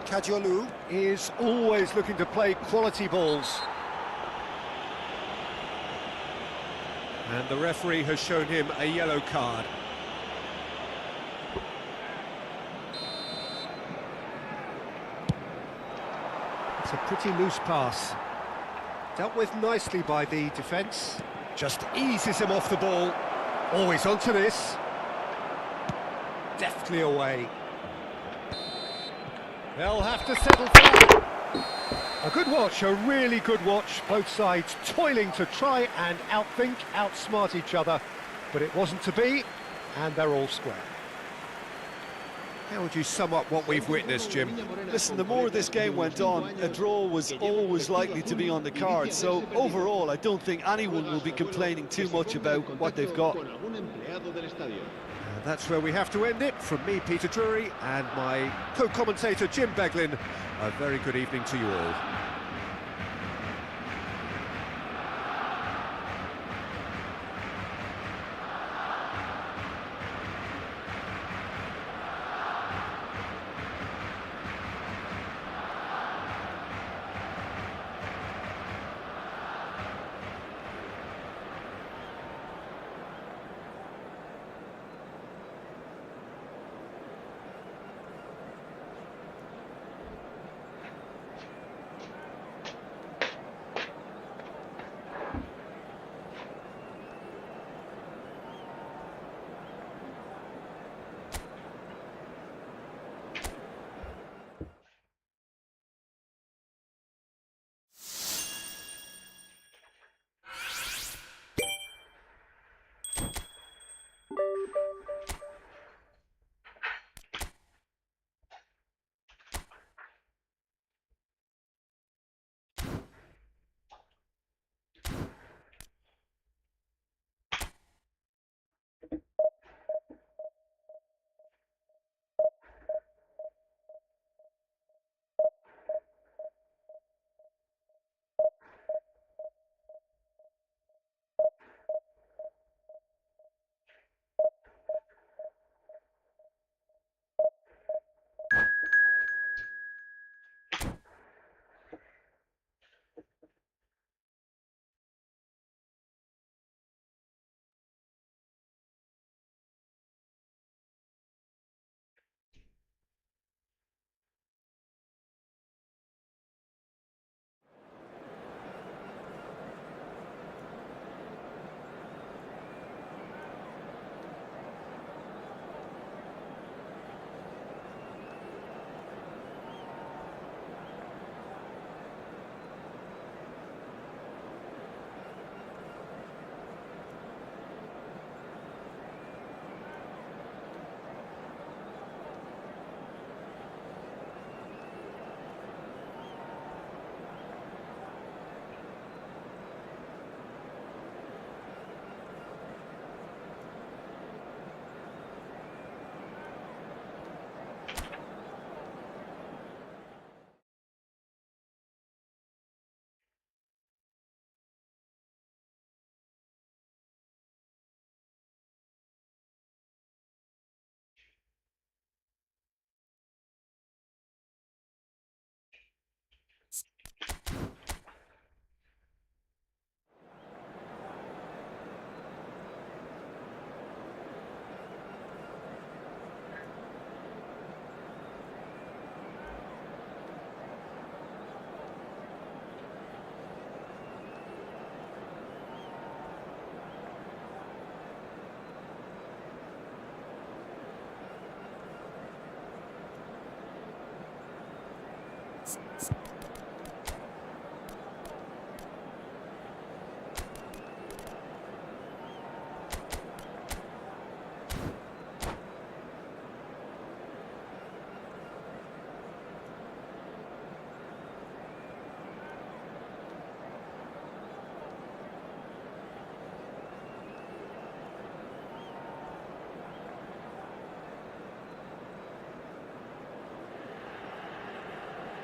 Kajolu is always looking to play quality balls. And the referee has shown him a yellow card. It's a pretty loose pass. Dealt with nicely by the defence. Just eases him off the ball. Always onto this. Deftly away. They'll have to settle for that. A good watch, a really good watch. Both sides toiling to try and outthink, outsmart each other. But it wasn't to be, and they're all square. How would you sum up what we've witnessed, Jim? Listen, the more this game went on, a draw was always likely to be on the card. So overall, I don't think anyone will be complaining too much about what they've got. That's where we have to end it. From me, Peter Drury, and my co-commentator, Jim Beglin. A very good evening to you all.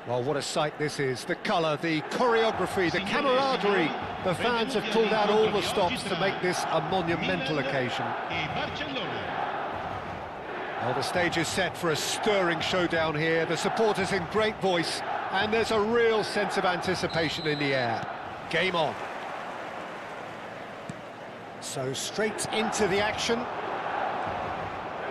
Well, what a sight this is. The colour, the choreography, the camaraderie. The fans have pulled out all the stops to make this a monumental occasion. Well, the stage is set for a stirring showdown here. The supporters in great voice, and there's a real sense of anticipation in the air. Game on. So straight into the action.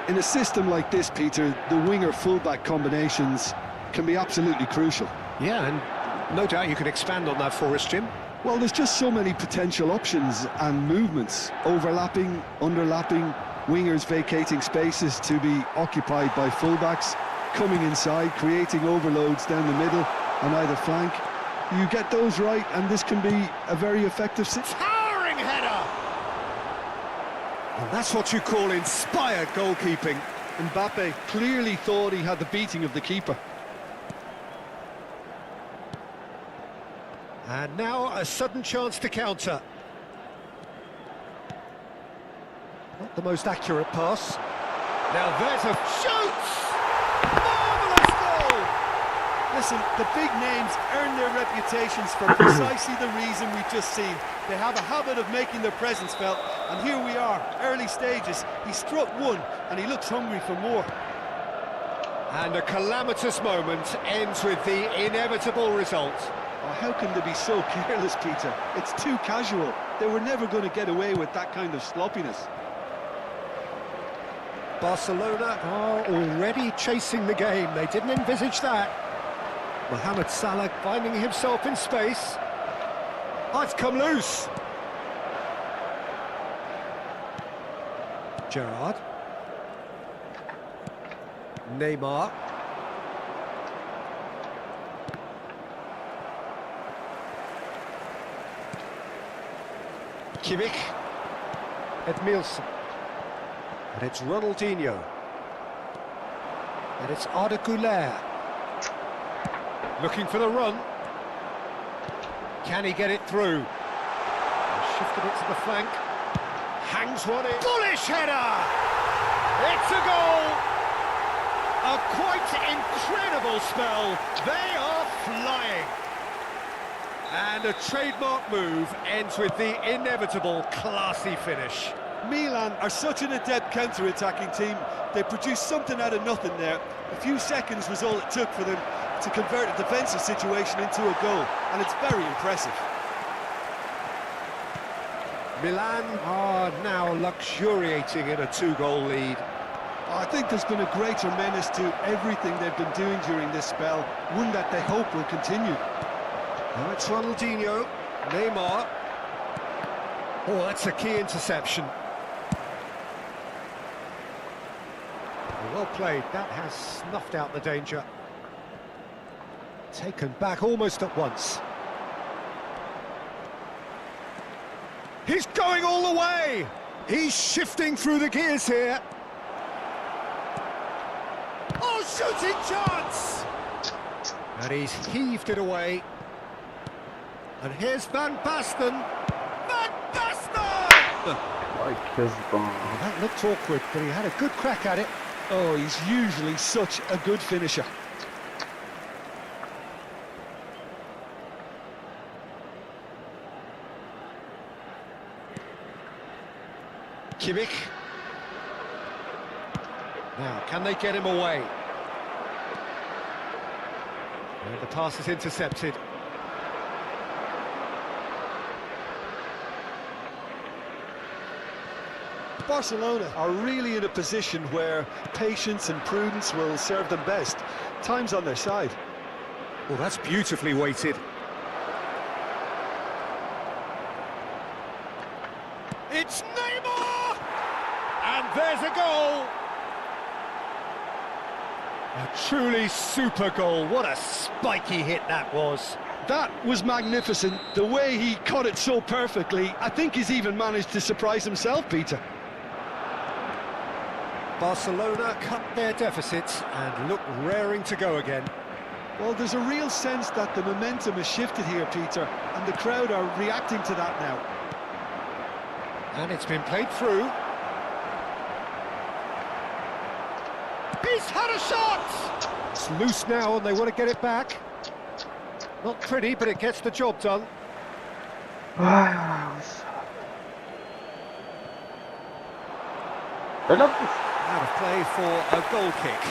In a system like this, Peter, the winger-fullback combinations can be absolutely crucial. Yeah, and no doubt you can expand on that for us, Jim. Well, there's just so many potential options and movements. Overlapping, underlapping, wingers vacating spaces to be occupied by fullbacks, coming inside, creating overloads down the middle on either flank. You get those right, and this can be a very effective Towering header! And that's what you call inspired goalkeeping. Mbappe clearly thought he had the beating of the keeper. And now a sudden chance to counter. Not the most accurate pass. Now there's a shoot! Marvellous goal! Listen, the big names earn their reputations for precisely the reason we've just seen. They have a habit of making their presence felt, and here we are, early stages. He struck one, and he looks hungry for more. And a calamitous moment ends with the inevitable result. Oh, how can they be so careless, Peter? It's too casual. They were never going to get away with that kind of sloppiness. Barcelona are already chasing the game. They didn't envisage that. Mohamed Salah finding himself in space. Oh, it's come loose. Gerrard. Neymar. Kimmich. Edmilson. And it's Ronaldinho. And it's Arda Güler. Looking for the run. Can he get it through? Shifted it to the flank. Hangs one in. Bullish header! It's a goal! A quite incredible spell. They are flying. And a trademark move ends with the inevitable classy finish. Milan are such an adept counter-attacking team. They produced something out of nothing there. A few seconds was all it took for them to convert a defensive situation into a goal, and it's very impressive. Milan are now luxuriating in a 2-goal lead. I think there's been a greater menace to everything they've been doing during this spell, one that they hope will continue. Now it's Ronaldinho, Neymar. Oh, that's a key interception. Well played, that has snuffed out the danger. Taken back almost at once. He's going all the way! He's shifting through the gears here. Oh, shooting chance! And he's heaved it away. And here's Van Basten. Van Basten! That looked awkward, but he had a good crack at it. Oh, he's usually such a good finisher. Kimmich. Now, can they get him away? And the pass is intercepted. Barcelona are really in a position where patience and prudence will serve them best. Time's on their side. Well, that's beautifully weighted. It's Neymar! And there's a goal! A truly super goal. What a spiky hit that was. That was magnificent. The way he caught it so perfectly. I think he's even managed to surprise himself, Peter. Barcelona cut their deficits and look raring to go again. Well, there's a real sense that the momentum has shifted here, Peter, and the crowd are reacting to that now. And it's been played through. He's had a shot! It's loose now and they want to get it back. Not pretty, but it gets the job done. Out of play for a goal kick.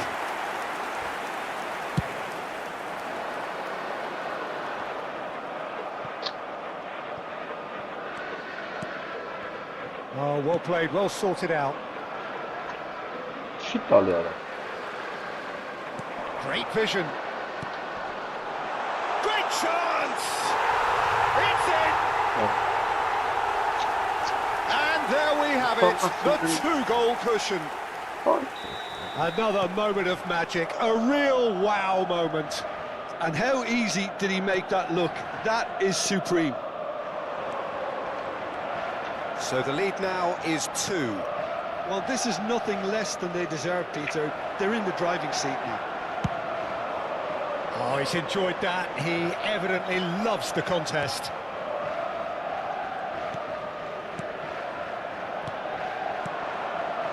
Oh, well played, well sorted out. Shit alıyor. Great vision. Great chance! It's in! And there we have it, the two-goal cushion. Another moment of magic, a real wow moment. And how easy did he make that look? That is supreme. So the lead now is 2. Well, this is nothing less than they deserve, Peter. They're in the driving seat now. Oh, he's enjoyed that. He evidently loves the contest.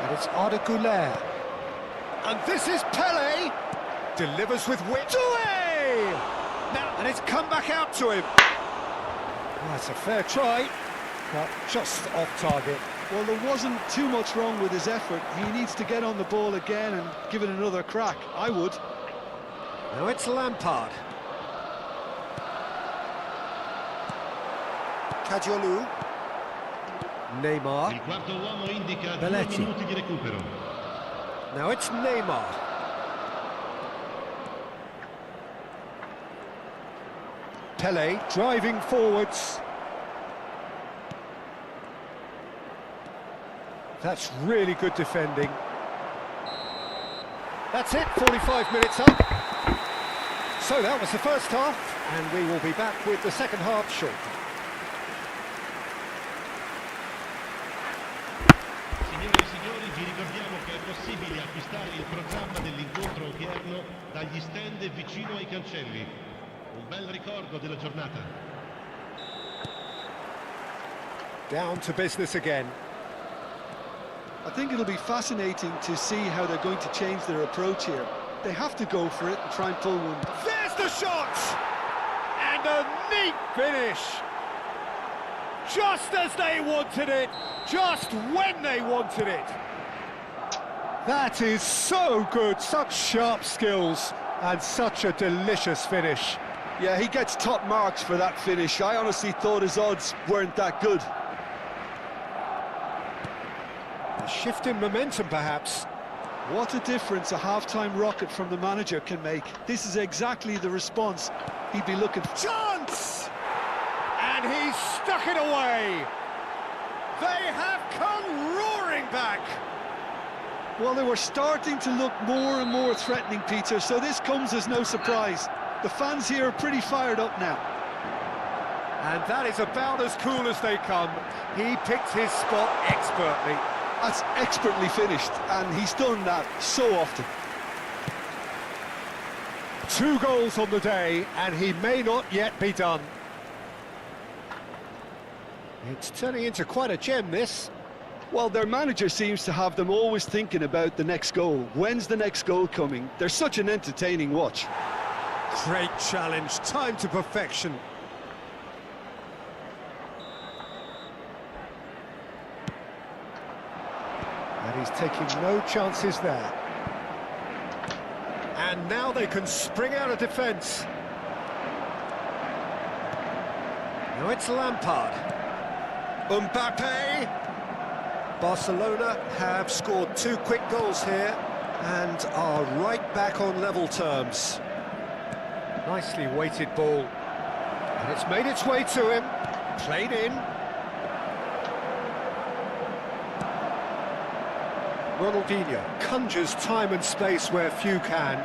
And it's Arda Güler. And this is Pele. Delivers with wit. Now, and it's come back out to him. Well, that's a fair try, but just off target. Well, there wasn't too much wrong with his effort. He needs to get on the ball again and give it another crack. I would. Now it's Lampard. Cadiolou. Neymar. Il quarto uomo indica 2 Belletti. minuti di recupero. Now it's Neymar. Pele driving forwards. That's really good defending. That's it, 45 minutes up. So that was the first half, and we will be back with the second half shortly. Signore e signori, vi ricordiamo che è possibile acquistare il programma dell'incontro odierno dagli stand vicino ai cancelli. Un bel ricordo della giornata. Down to business again. I think it'll be fascinating to see how they're going to change their approach here. They have to go for it and try and pull one. There's the shot! And a neat finish! Just as they wanted it, just when they wanted it. That is so good, such sharp skills, and such a delicious finish. Yeah, he gets top marks for that finish. I honestly thought his odds weren't that good. A shift in momentum, perhaps. What a difference a half-time rocket from the manager can make. This is exactly the response he'd be looking for. Chance! And he's stuck it away. They have come roaring back. Well, they were starting to look more and more threatening, Peter, so this comes as no surprise. The fans here are pretty fired up now. And that is about as cool as they come. He picked his spot expertly. That's expertly finished, and he's done that so often. 2 goals on the day, and he may not yet be done. It's turning into quite a gem, this. Well, their manager seems to have them always thinking about the next goal. When's the next goal coming? They're such an entertaining watch. Great challenge, time to perfection. And he's taking no chances there. And now they can spring out of defence. Now it's Lampard. Mbappe. Barcelona have scored 2 quick goals here and are right back on level terms. Nicely weighted ball. And it's made its way to him. Played in. Ronaldinho conjures time and space where few can.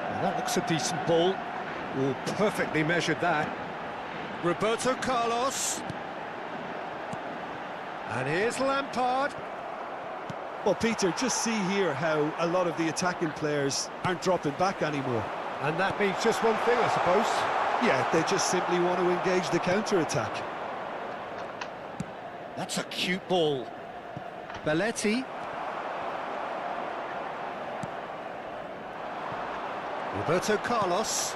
Well, that looks a decent ball. Oh, perfectly measured that. Roberto Carlos. And here's Lampard. Well, Peter, just see here how a lot of the attacking players aren't dropping back anymore. And that means just one thing, I suppose. Yeah, they just simply want to engage the counter-attack. That's a cute ball. Belletti. Roberto Carlos.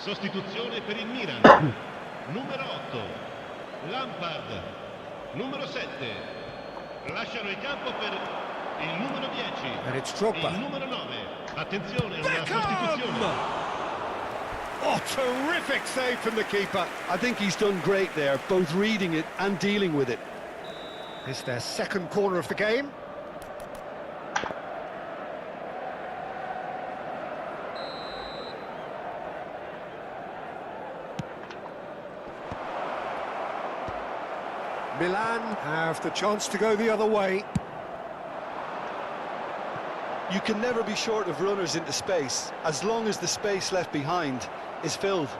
Sostituzione per il Milan. Numero 8, Lampard. Numero 7, lasciano il campo per il numero 10. And it's Drogba. Il numero 9. Attenzione, una sostituzione. Oh, terrific save from the keeper. I think he's done great there, both reading it and dealing with it. It's their second corner of the game. Milan have the chance to go the other way. You can never be short of runners into space, as long as the space left behind is filled.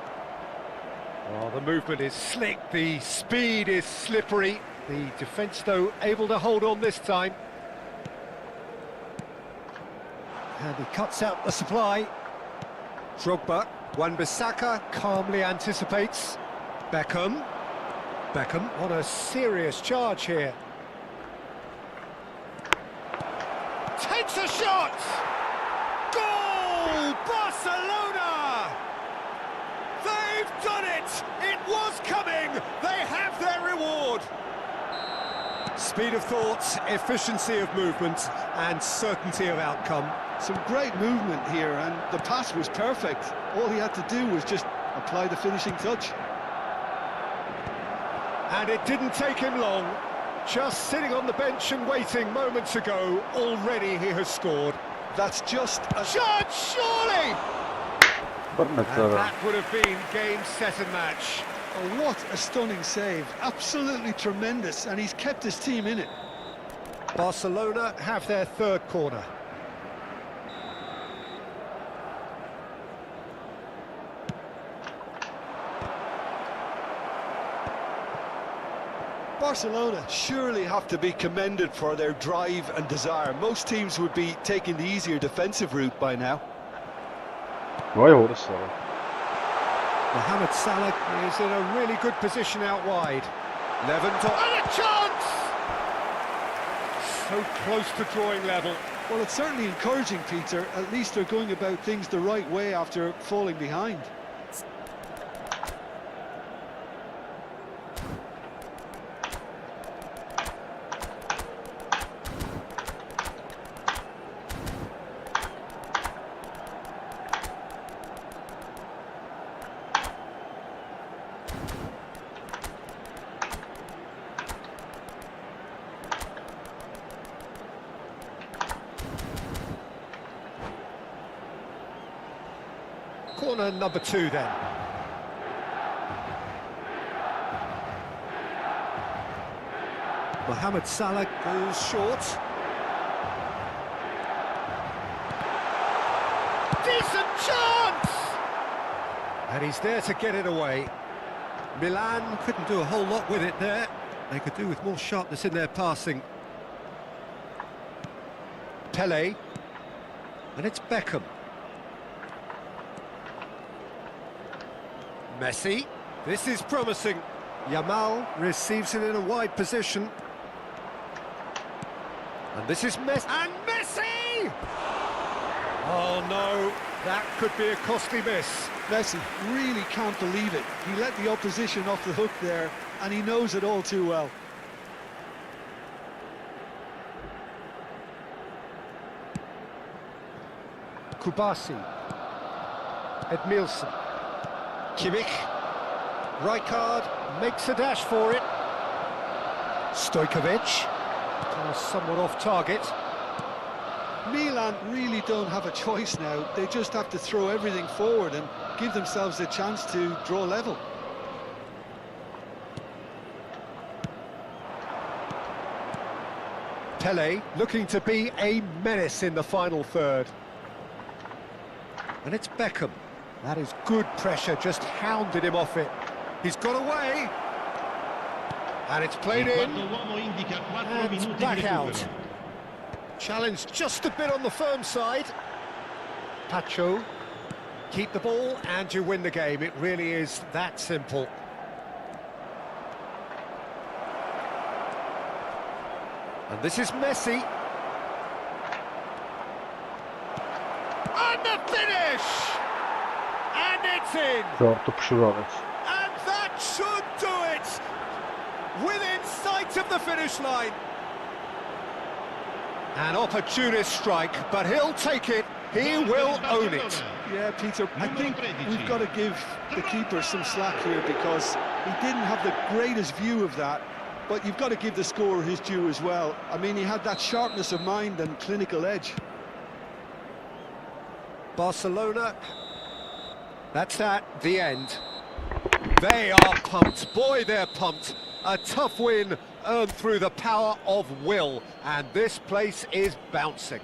Oh, the movement is slick, the speed is slippery. The defence, though, able to hold on this time. And he cuts out the supply. Drogba, Wan-Bissaka calmly anticipates. Beckham, on a serious charge here. Takes a shot! Goal! Barcelona! They've done it! It was coming! They have their reward! Speed of thought, efficiency of movement, and certainty of outcome. Some great movement here, and the pass was perfect. All he had to do was just apply the finishing touch. And it didn't take him long. Just sitting on the bench and waiting moments ago, already he has scored. That's just a Shot, surely! And that would have been game, set and match. Oh, what a stunning save. Absolutely tremendous, and he's kept his team in it. Barcelona have their third corner. Barcelona surely have to be commended for their drive and desire. Most teams would be taking the easier defensive route by now. Mohamed Salah is in a really good position out wide. Lewandowski, and a chance! So close to drawing level. Well, it's certainly encouraging, Peter. At least they're going about things the right way after falling behind. Corner number 2 then. Mohamed Salah goes short. Decent chance! And he's there to get it away. Milan couldn't do a whole lot with it there. They could do with more sharpness in their passing. Pele. And it's Beckham. Messi, this is promising. Yamal receives it in a wide position. And this is Messi. And Messi! Oh no, that could be a costly miss. Messi really can't believe it. He let the opposition off the hook there, and he knows it all too well. Kubasi. Edmilson. Kimmich. Rijkaard makes a dash for it. Stojkovic. Somewhat off target. Milan really don't have a choice now. They just have to throw everything forward and give themselves a chance to draw level. Pele looking to be a menace in the final third. And it's Beckham. That is good pressure, just hounded him off it. He's got away. And it's played in. And it's back out. Challenged just a bit on the firm side. Pacho. Keep the ball and you win the game. It really is that simple. And this is Messi. And the finish! And it's in! And that should do it! Within sight of the finish line. An opportunist strike, but he'll take it. He will own it. Yeah, Peter, I think we've got to give the keeper some slack here because he didn't have the greatest view of that. But you've got to give the scorer his due as well. I mean, he had that sharpness of mind and clinical edge. Barcelona, that's that, the end. They are pumped. Boy, they're pumped. A tough win earned through the power of will, and this place is bouncing.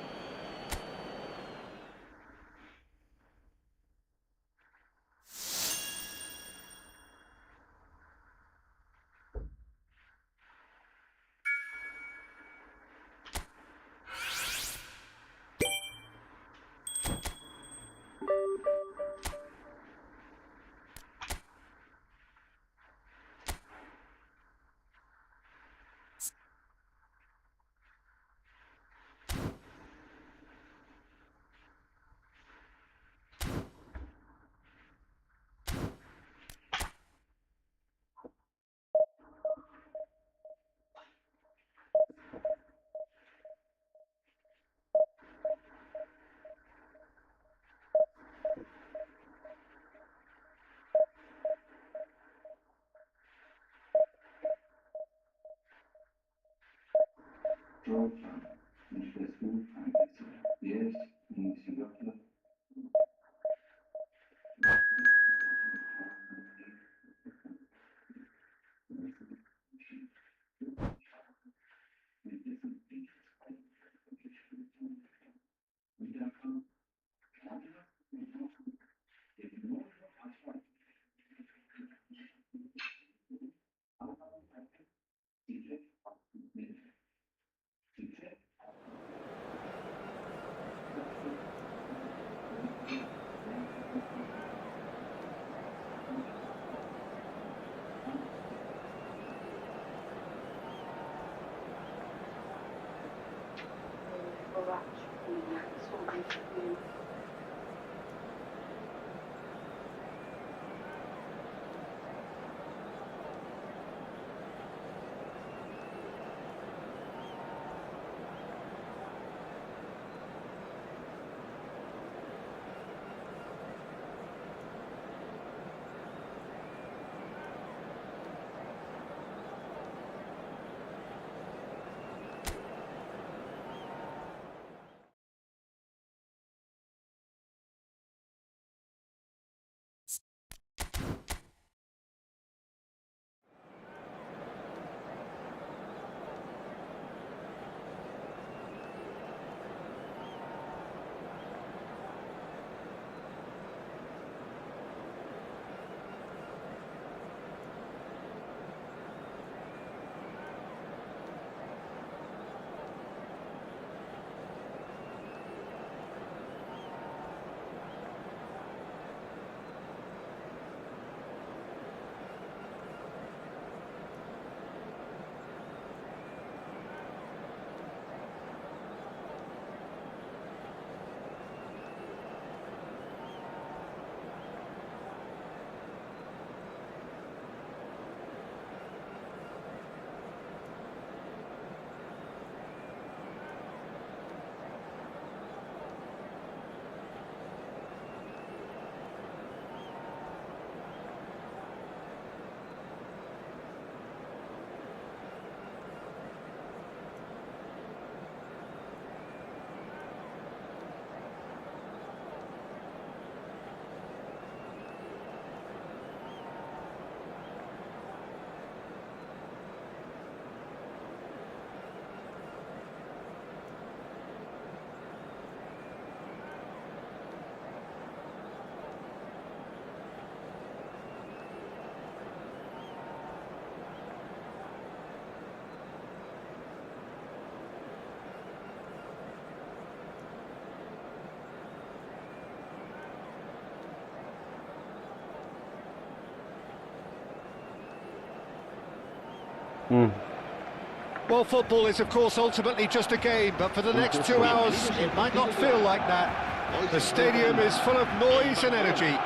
Well, football is, of course, ultimately just a game, but for the next 2 hours, it might not feel like that. The stadium is full of noise and energy.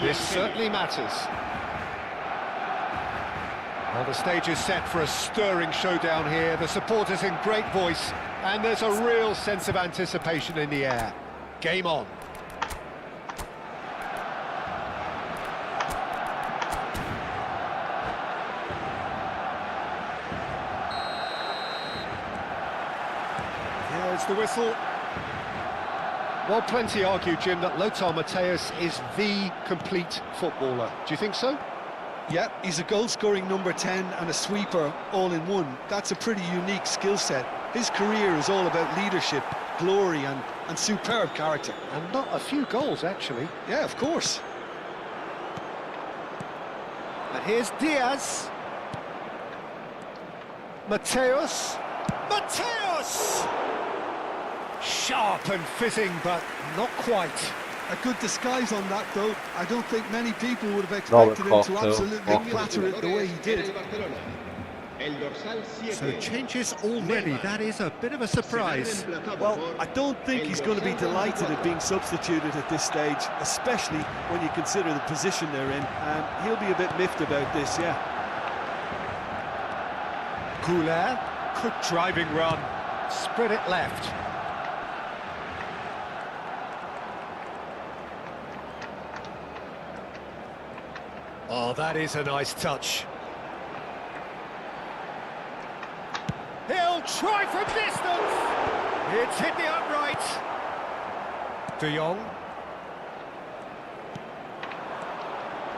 This certainly matters. Well, the stage is set for a stirring showdown here. The supporters in great voice, and there's a real sense of anticipation in the air. Game on. Here's the whistle. Well, plenty argue, Jim, that Lothar Matthäus is the complete footballer. Do you think so? Yeah, he's a goal-scoring number 10 and a sweeper all in one. That's a pretty unique skill set. His career is all about leadership, glory and superb character. And not a few goals, actually. Yeah, of course. And here's Diaz. Matthäus. Matthäus! Sharp and fizzing, but not quite. A good disguise on that, though. I don't think many people would have expected him to absolutely clatter it the way he did. So changes already. That is a bit of a surprise. Well, I don't think he's going to be delighted at being substituted at this stage, especially when you consider the position they're in. He'll be a bit miffed about this, yeah. Goulet, good driving run. Spread it left. Oh, that is a nice touch. He'll try from distance. It's hit the upright. De Jong.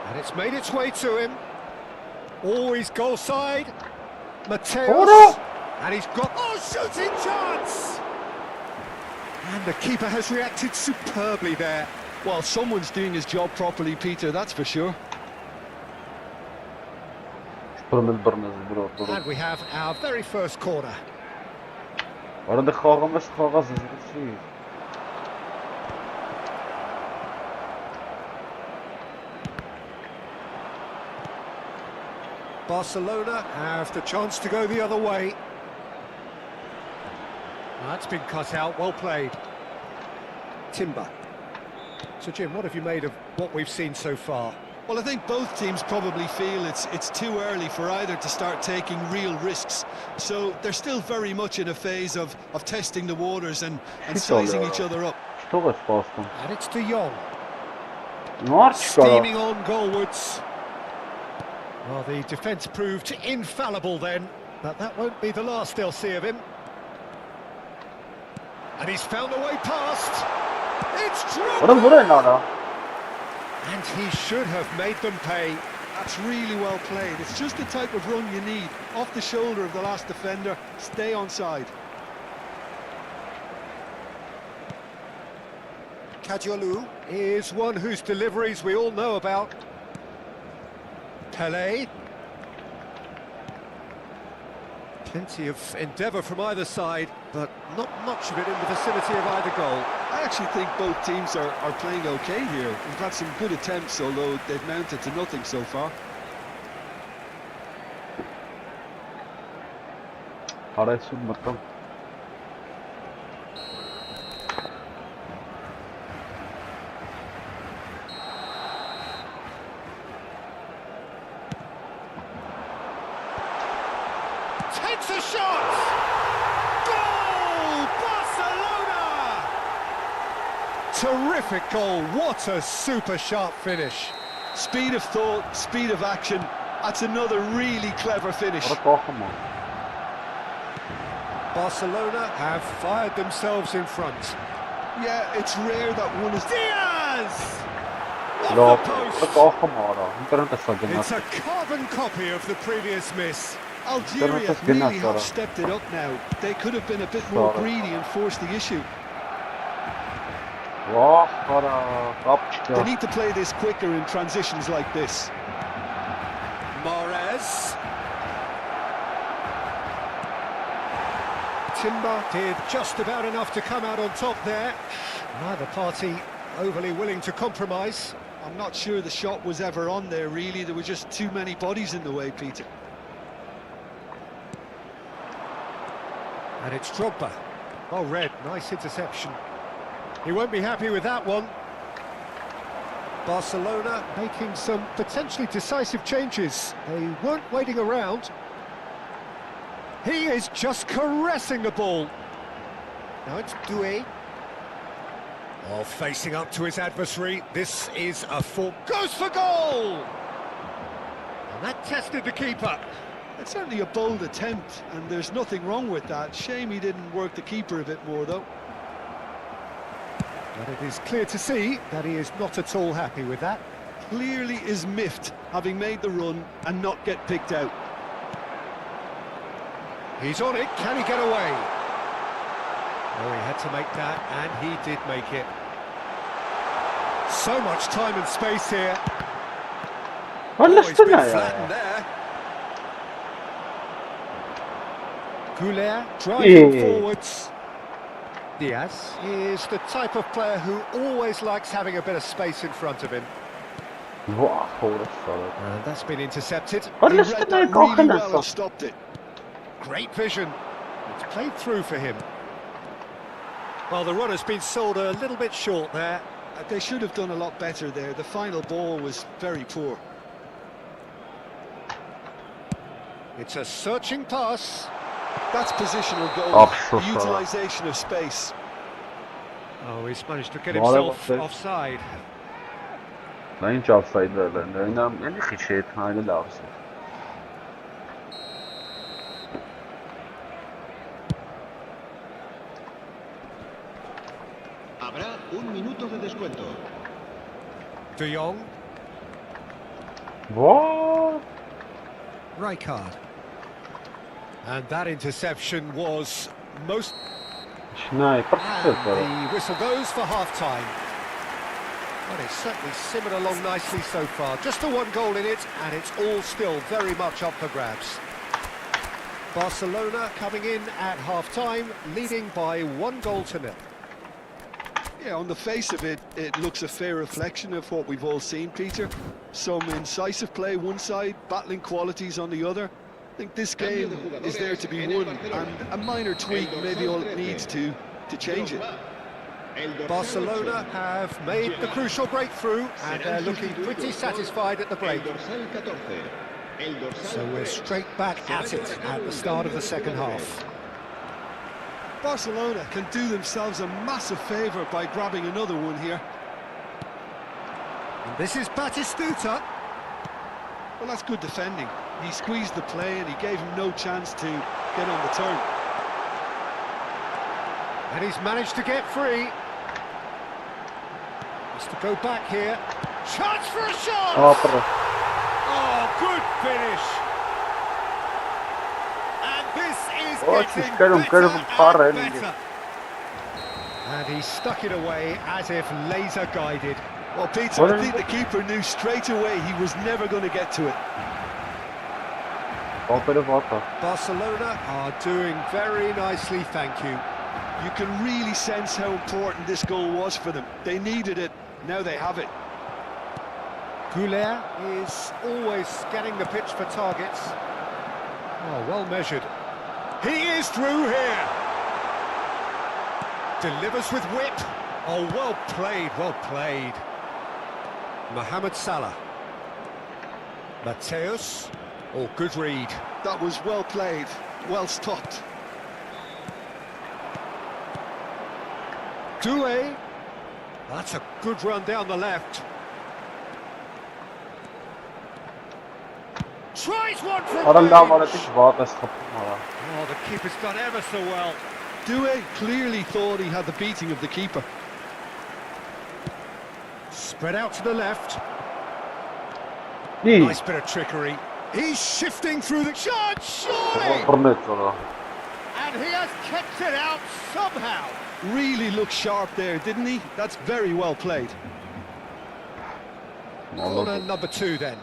And it's made its way to him. Always goal side. Matthäus. And he's got... Oh, shooting chance! And the keeper has reacted superbly there. Well, someone's doing his job properly, Peter, that's for sure. And we have our very first corner. Barcelona have the chance to go the other way. That's been cut out, well played. Timber. So Jim, what have you made of what we've seen so far? Well, I think both teams probably feel it's too early for either to start taking real risks. So they're still very much in a phase of testing the waters and sizing each other up. And it's De Jong. Steaming on goalwards. Well, the defence proved infallible then, but that won't be the last they'll see of him. And he's found a way past. It's true. And he should have made them pay. That's really well played. It's just the type of run you need. Off the shoulder of the last defender, stay onside. Kadiolu is one whose deliveries we all know about. Pelé. Plenty of endeavour from either side, but not much of it in the vicinity of either goal. I actually think both teams are playing okay here. We've had some good attempts, although they've mounted to nothing so far. Takes a shot! Goal! Barcelona! Terrific goal, what a super sharp finish. Speed of thought, speed of action. That's another really clever finish. Barcelona have fired themselves in front. Yeah, it's rare that one is... Diaz! Off the post! It's a carbon copy of the previous miss. Algeria really have stepped it up now. They could have been a bit more greedy and forced the issue. They need to play this quicker in transitions like this. Mahrez. Timber did just about enough to come out on top there. Neither party overly willing to compromise. I'm not sure the shot was ever on there, really. There were just too many bodies in the way, Peter. And it's Drogba. Oh, red, nice interception. He won't be happy with that one. Barcelona making some potentially decisive changes. They weren't waiting around. He is just caressing the ball. Now it's Doué. Oh, facing up to his adversary. This is a full... Goes for goal! And that tested the keeper. It's certainly a bold attempt, and there's nothing wrong with that. Shame he didn't work the keeper a bit more, though. But it is clear to see that he is not at all happy with that. Clearly is miffed, having made the run and not get picked out. He's on it, can he get away? Oh, he had to make that, and he did make it. So much time and space here. ولا Oh, he's been استنى يا flattened there. Goulet driving forwards. Diaz is the type of player who always likes having a bit of space in front of him. واه فور الصلاة. And that's been intercepted. ولا He read استنى that يقاخنا really well and صح. stopped it. Great vision. It's played through for him. Well, the run has been sold a little bit short there. They should have done a lot better there. The final ball was very poor. It's a searching pass. That's positional goal, Absolutely. utilisation of space. Oh, he's managed to get Well, himself that was it. offside. لا ينجح offside لأنه يعني أخي شيت هاي لا offside. Habrá un minuto de descuento. De Jong, What? Rijkaard. And that interception was most... شناي And the whistle goes for half-time. Well, it's certainly simmered along nicely so far. Just the one goal in it, and it's all still very much up for grabs. Barcelona coming in at half-time, leading by 1-0. Yeah, on the face of it, it looks a fair reflection of what we've all seen, Peter. Some incisive play one side, battling qualities on the other. I think this game is there to be won, and a minor tweak may be all it needs to change it. Barcelona have made the crucial breakthrough, and they're looking pretty satisfied at the break. So we're straight back at it at the start of the second half. Barcelona can do themselves a massive favour by grabbing another one here. And this is Batistuta. Well, that's good defending. He squeezed the play and he gave him no chance to get on the turn. And he's managed to get free. Has to go back here. Chance for a shot! Oh, good finish! And this is getting better and better. And he stuck it away as if laser guided. Well, Peter, I think the keeper knew straight away he was never going to get to it. Barcelona are doing very nicely, thank you. You can really sense how important this goal was for them. They needed it, now they have it. Goulet is always scanning the pitch for targets. Oh, well measured. He is through here. Delivers with whip. Oh, well played, well played. Mohamed Salah. Mateus. Oh, good read. That was well played, well stopped. Doué. That's a good run down the left. Tries one from range. Oh, the keeper's done ever so well. Doué clearly thought he had the beating of the keeper. Spread out to the left. Nice bit of trickery. He's shifting through the shot, surely! And he has kept it out somehow. Really looked sharp there, didn't he? That's very well played. Corner number 2 then.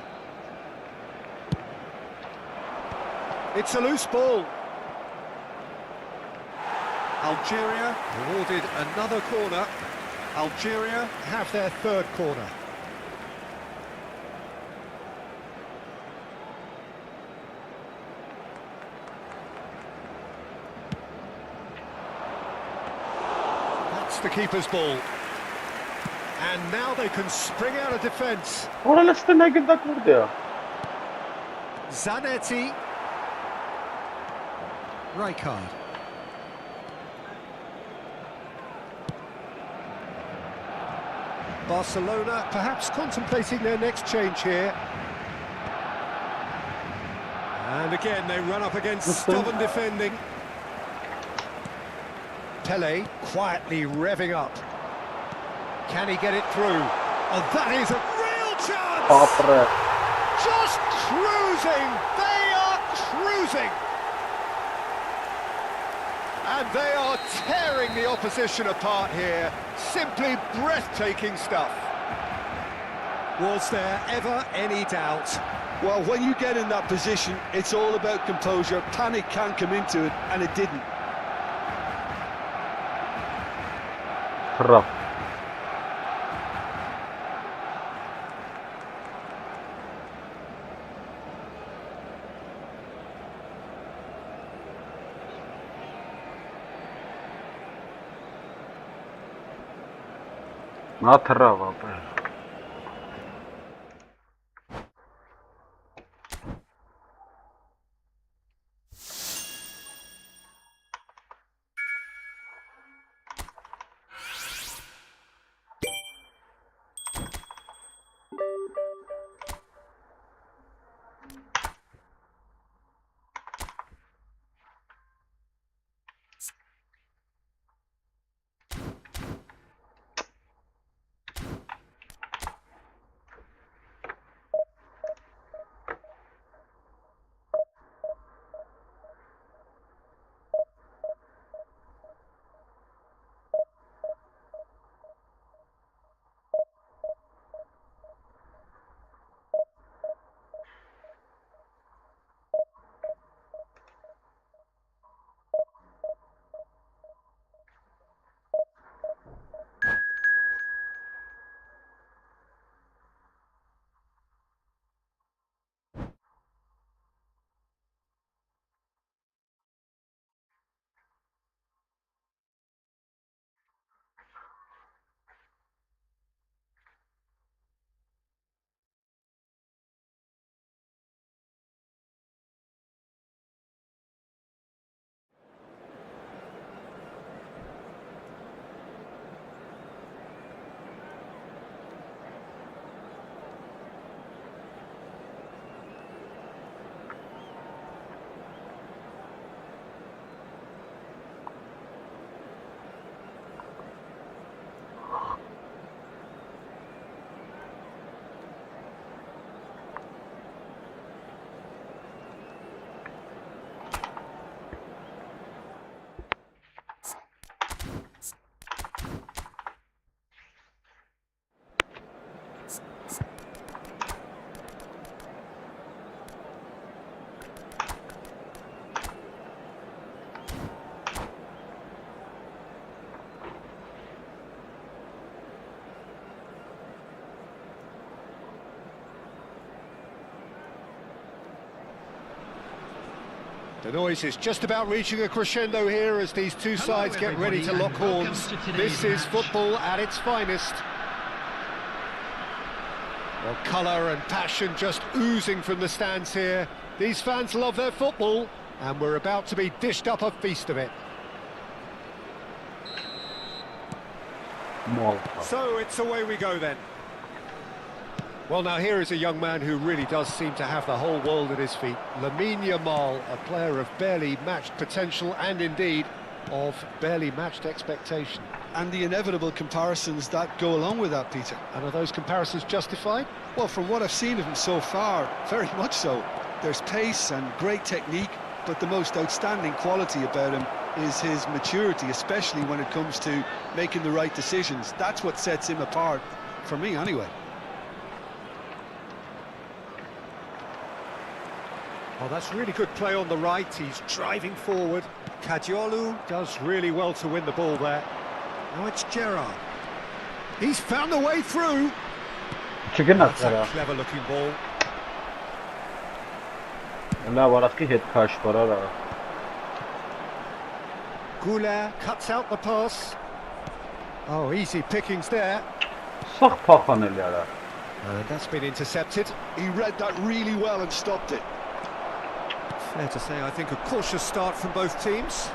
It's a loose ball. Algeria awarded another corner. Algeria have their third corner. It's the keeper's ball. And now they can spring out of defence. Ora l'Sten è che da curdea. Zanetti. Rijkaard. Barcelona perhaps contemplating their next change here. And again they run up against stubborn defending. Pele quietly revving up. Can he get it through? Oh, that is a real chance! Apre. Just cruising! They are cruising! And they are tearing the opposition apart here. Simply breathtaking stuff. Was there ever any doubt? Well, when you get in that position, it's all about composure. Panic can't come into it, and it didn't. Trap. Not trap, The noise is just about reaching a crescendo here as these two sides get ready to lock horns. This is football at its finest. Well, colour and passion just oozing from the stands here. These fans love their football, and we're about to be dished up a feast of it. So it's away we go then. Well, now here is a young man who really does seem to have the whole world at his feet. Lamine Yamal, a player of barely matched potential and indeed of barely matched expectation. And the inevitable comparisons that go along with that, Peter. And are those comparisons justified? Well, from what I've seen of him so far, very much so. There's pace and great technique, but the most outstanding quality about him is his maturity, especially when it comes to making the right decisions. That's what sets him apart, for me anyway. Oh, that's really good play on the right. He's driving forward. Kadiolu does really well to win the ball there. Now it's Gerrard. He's found the way through. That's a clever-looking ball. Goulart cuts out the pass. Oh, easy pickings there. Sağ paxaneli ara. And that's been intercepted. He read that really well and stopped it. Fair to say, I think, a cautious start from both teams.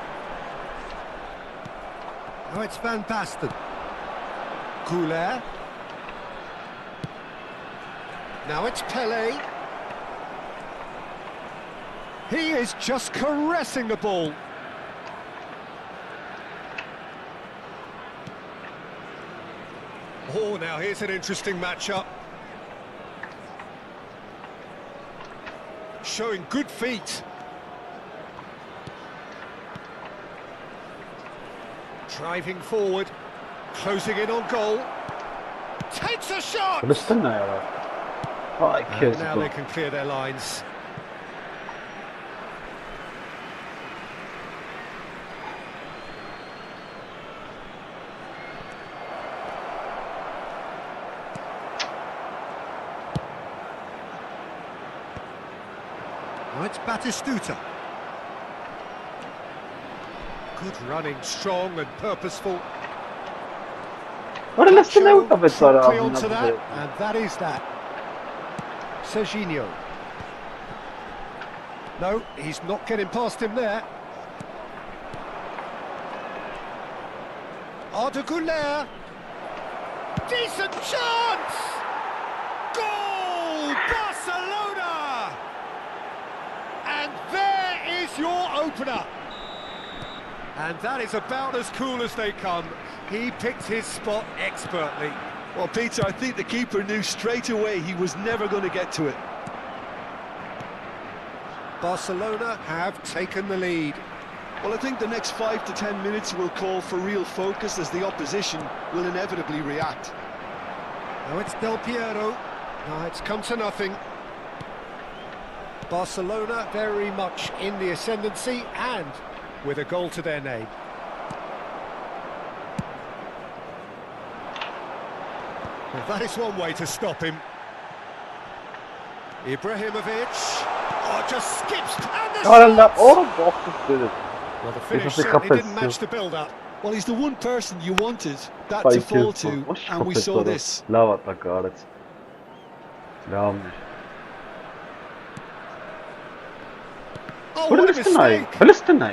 Oh, it's Van Basten. Goulet. Now it's Pelé. He is just caressing the ball. Oh, now here's an interesting matchup. Showing good feet. Driving forward, closing in on goal. Takes a shot! Bilirsən nə ara? Ay And kes. now they can clear their lines. Now it's Batistuta. Good running, strong and purposeful. Ora nəsə nə uta Showed besara promptly abi. onto that, and that is that. Serginho. No, he's not getting past him there. Arda Güler. Decent chance! Goal! Barcelona! And there is your opener. And that is about as cool as they come. He picked his spot expertly. Well, Peter, I think the keeper knew straight away he was never going to get to it. Barcelona have taken the lead. Well, I think the next 5 to 10 minutes will call for real focus as the opposition will inevitably react. Now it's Del Piero. Now it's come to nothing. Barcelona very much in the ascendancy and with a goal to their name. Well, that is one way to stop him. Ibrahimovic. Oh, just skips and the Ora shot! ora boxuz dedi. Well, the finish It's a certainly didn't capacity. match the build-up. Well, he's the one person you wanted that to fall to, and we saw this. Lava atacare. Realmente. Oh, Ora what a nəsə nə? mistake! Bilirsən nə?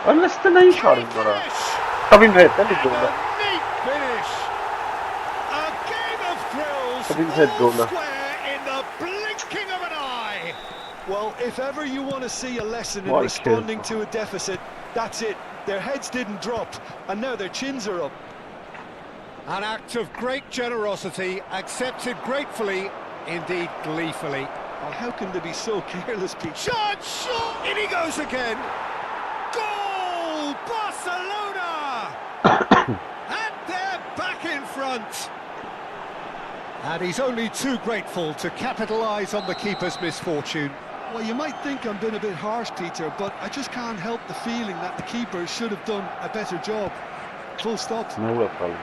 Ora nəsə nə Can he işarət var? finish? Tabii ne? Tabii And doğru. a neat finish. A game of thrills, Tabii ki all doğru. square in the blinking of an eye. Well, if ever you want to see a lesson in What a responding kill. to a deficit, that's it. Their heads didn't drop, and now their chins are up. An act of great generosity, accepted gratefully, indeed gleefully. Oh, how can they be so careless, Pete? Shot, shot, in he goes again. Goal, Barcelona! And they're back in front. And he's only too grateful to capitalise on the keeper's misfortune. Well, you might think I'm being a bit harsh, Peter, but I just can't help the feeling that the keeper should have done a better job. Full stop. Ne yapalım?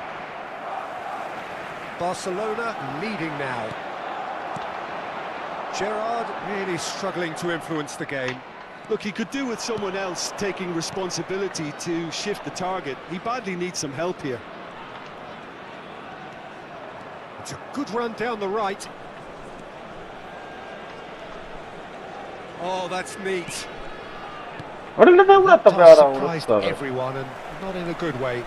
Barcelona leading now. Gerrard really struggling to influence the game. Look, he could do with someone else taking responsibility to shift the target. He badly needs some help here. It's a good run down the right. Oh, that's neat. Ora ne That uğrattı be pass ara surprised uğrattı. everyone and not in a good way.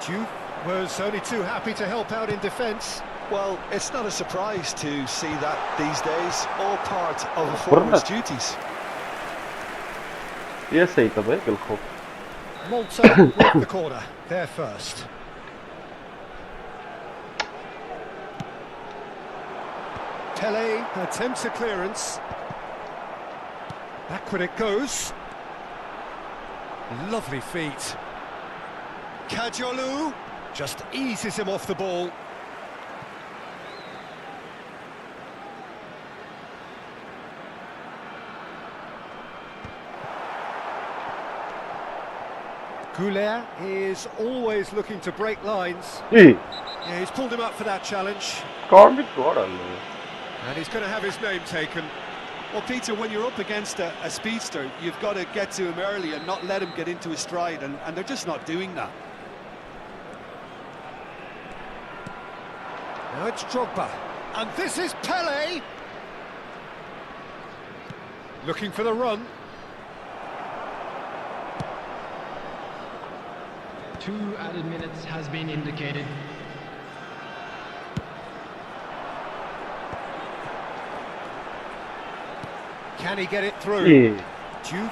Juve was only too happy to help out in defence. Well, it's not a surprise to see that these days, all part of a forward's duties. Yes, ey tabii Gülkop. Malta with the corner, there first. Pelé attempts a clearance. Backward it goes. Lovely feet. Kajolu just eases him off the ball. Goulet is always looking to break lines. İyi. Yeah, he's pulled him up for that challenge. Karmik var Ali. And he's going to have his name taken. Well, Peter, when you're up against a speedster, you've got to get to him early and not let him get into his stride, and they're just not doing that. Now it's Drogba. And this is Pele. Looking for the run. 2 added minutes has been indicated. Can he get it through? İyi. Duke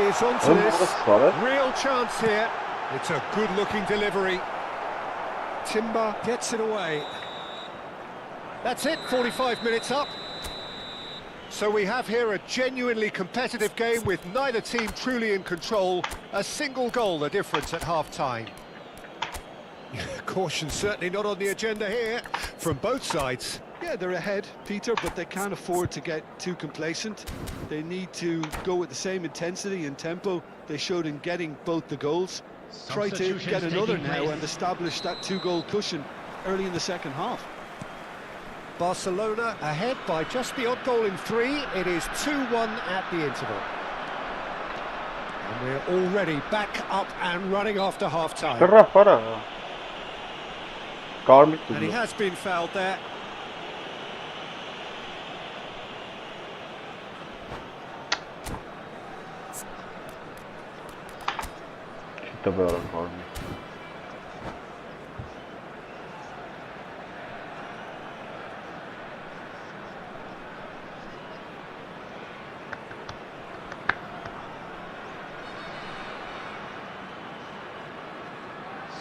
is onto Oğlum this. burası var. Real chance here. It's a good-looking delivery. Timber gets it away. That's it, 45 minutes up. So we have here a genuinely competitive game with neither team truly in control. A single goal the difference at half-time. Caution certainly not on the agenda here from both sides. Yeah, they're ahead, Peter, but they can't afford to get too complacent. They need to go with the same intensity and tempo they showed in getting both the goals. Try to get another now and establish that 2-goal cushion early in the second half. Barcelona ahead by just the odd goal in 3. It is 2-1 at the interval. And we're already back up and running after half-time. Kırra para. Karmik And he duruyor. has been fouled there. Şurada böyle karmik.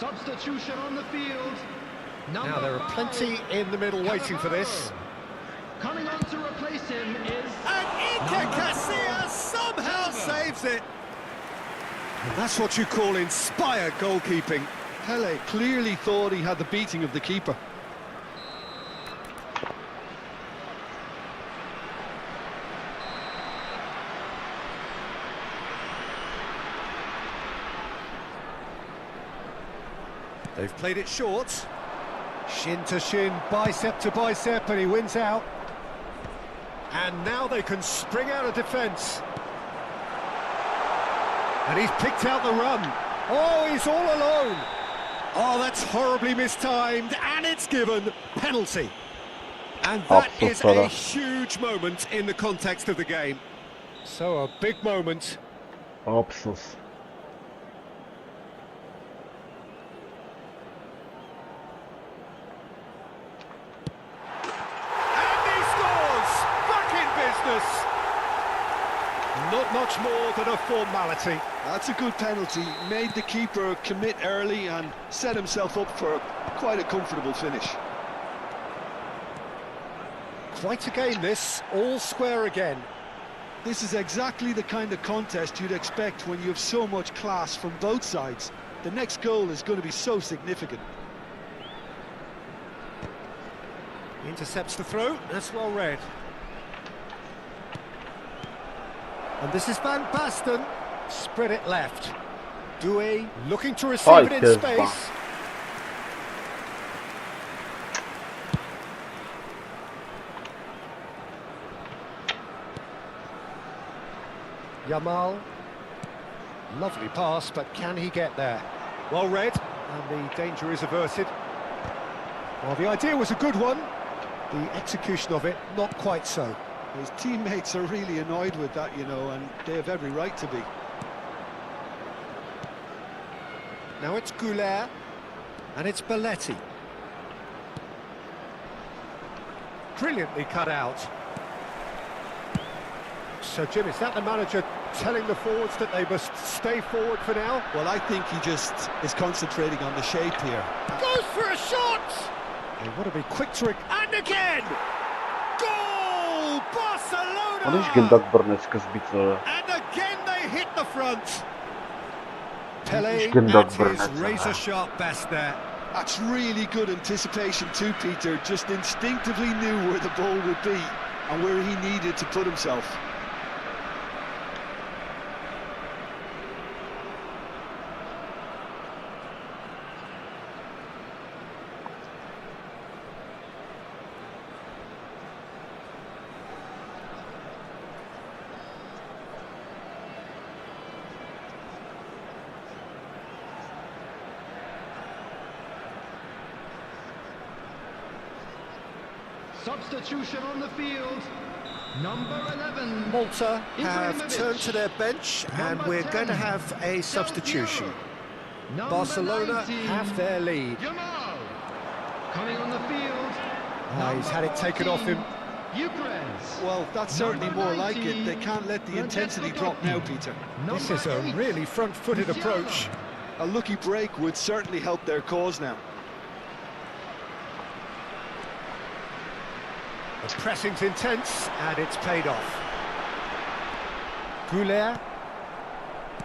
Substitution on the field. Now there are plenty in the middle waiting for this. Coming on to replace him is... And Iker Casillas somehow saves it. And that's what you call inspired goalkeeping. Pele clearly thought he had the beating of the keeper. They've played it short. Shin to shin, bicep to bicep, and he wins out. And now they can spring out of defence. And he's picked out the run. Oh, he's all alone. Oh, that's horribly mistimed, and it's given penalty. And that is a huge moment in the context of the game. So a big moment. Hapsız. Not much more than a formality. That's a good penalty. Made the keeper commit early and set himself up for quite a comfortable finish. Quite a game this, all square again. This is exactly the kind of contest you'd expect when you have so much class from both sides. The next goal is going to be so significant. Intercepts the throw, that's well read. And this is Van Basten, spread it left. Doué looking to receive it in space. Yamal, lovely pass, but can he get there? Well read, and the danger is averted. Well, the idea was a good one, the execution of it, not quite so. His teammates are really annoyed with that, you know, and they have every right to be. Now it's Goulet, and it's Belletti. Brilliantly cut out. So, Jim, is that the manager telling the forwards that they must stay forward for now? Well, I think he just is concentrating on the shape here. Goes for a shot! They want to be quick to... And again! Goal! Barcelona! On hiç gândak bărnesc zbiță. And again they hit the front. Pele Hiç gândak at his bărnesc. razor-sharp best there. That's really good anticipation too, Peter. Just instinctively knew where the ball would be and where he needed to put himself. Substitution on the field. Number 11. Malta have Ibrahimovic. turned to their bench and Number we're 10, going to have a Del substitution. Piero. Number Barcelona 19, have their lead. Yamal. Coming on the field. He's had it taken off him. Ypres. Well, that's certainly Number more like it. 19, They can't let the intensity drop now, Peter. This is a really front-footed approach. A lucky break would certainly help their cause now. The pressing's intense and it's paid off. Goulet.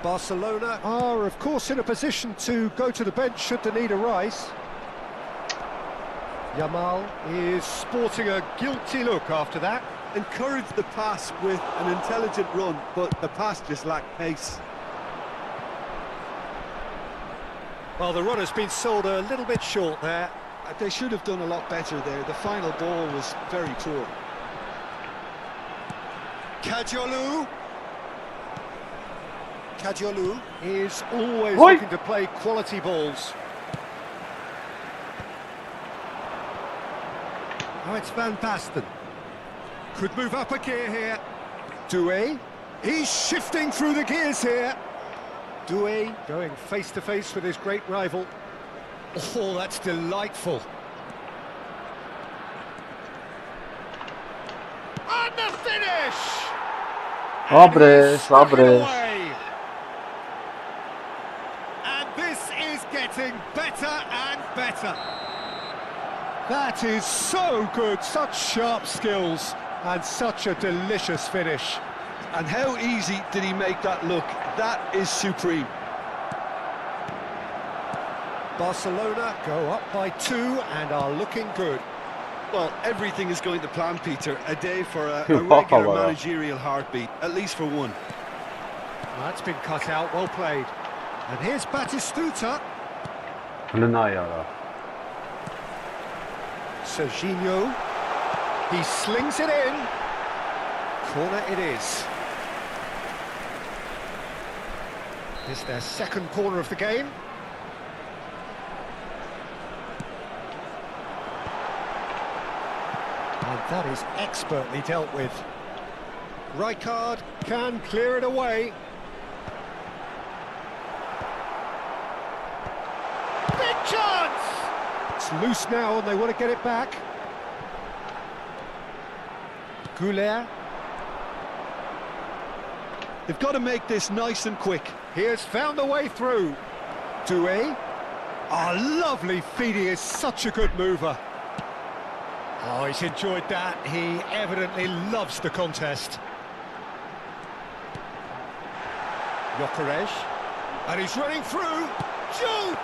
Barcelona are, of course, in a position to go to the bench should the need arise. Yamal is sporting a guilty look after that. Encouraged the pass with an intelligent run, but the pass just lacked pace. Well, the run has been sold a little bit short there. They should have done a lot better there. The final ball was very poor. Kadiolu is always Oi! looking to play quality balls. Now it's Van Basten. Could move up a gear here. Doué. He's shifting through the gears here. Doué going face to face with his great rival. Oh, that's delightful. And the finish! Abres, abres. And this is getting better and better. That is so good, such sharp skills and such a delicious finish. And how easy did he make that look? That is supreme. Barcelona go up by 2 and are looking good. Well, everything is going to plan, Peter. A day for a Phew, regular Papa. managerial heartbeat, at least for one. That's been cut out, well played. And here's Batistuta. Lnaya. Serginho. He slings it in. Corner it is. It's their second corner of the game. And that is expertly dealt with. Rijkaard can clear it away. Big chance! It's loose now and they want to get it back. Goulet. They've got to make this nice and quick. He has found a way through. Doué. Oh, lovely feed. He is such a good mover. Oh, he's enjoyed that. He evidently loves the contest. Gyökeres. And he's running through. Shoot!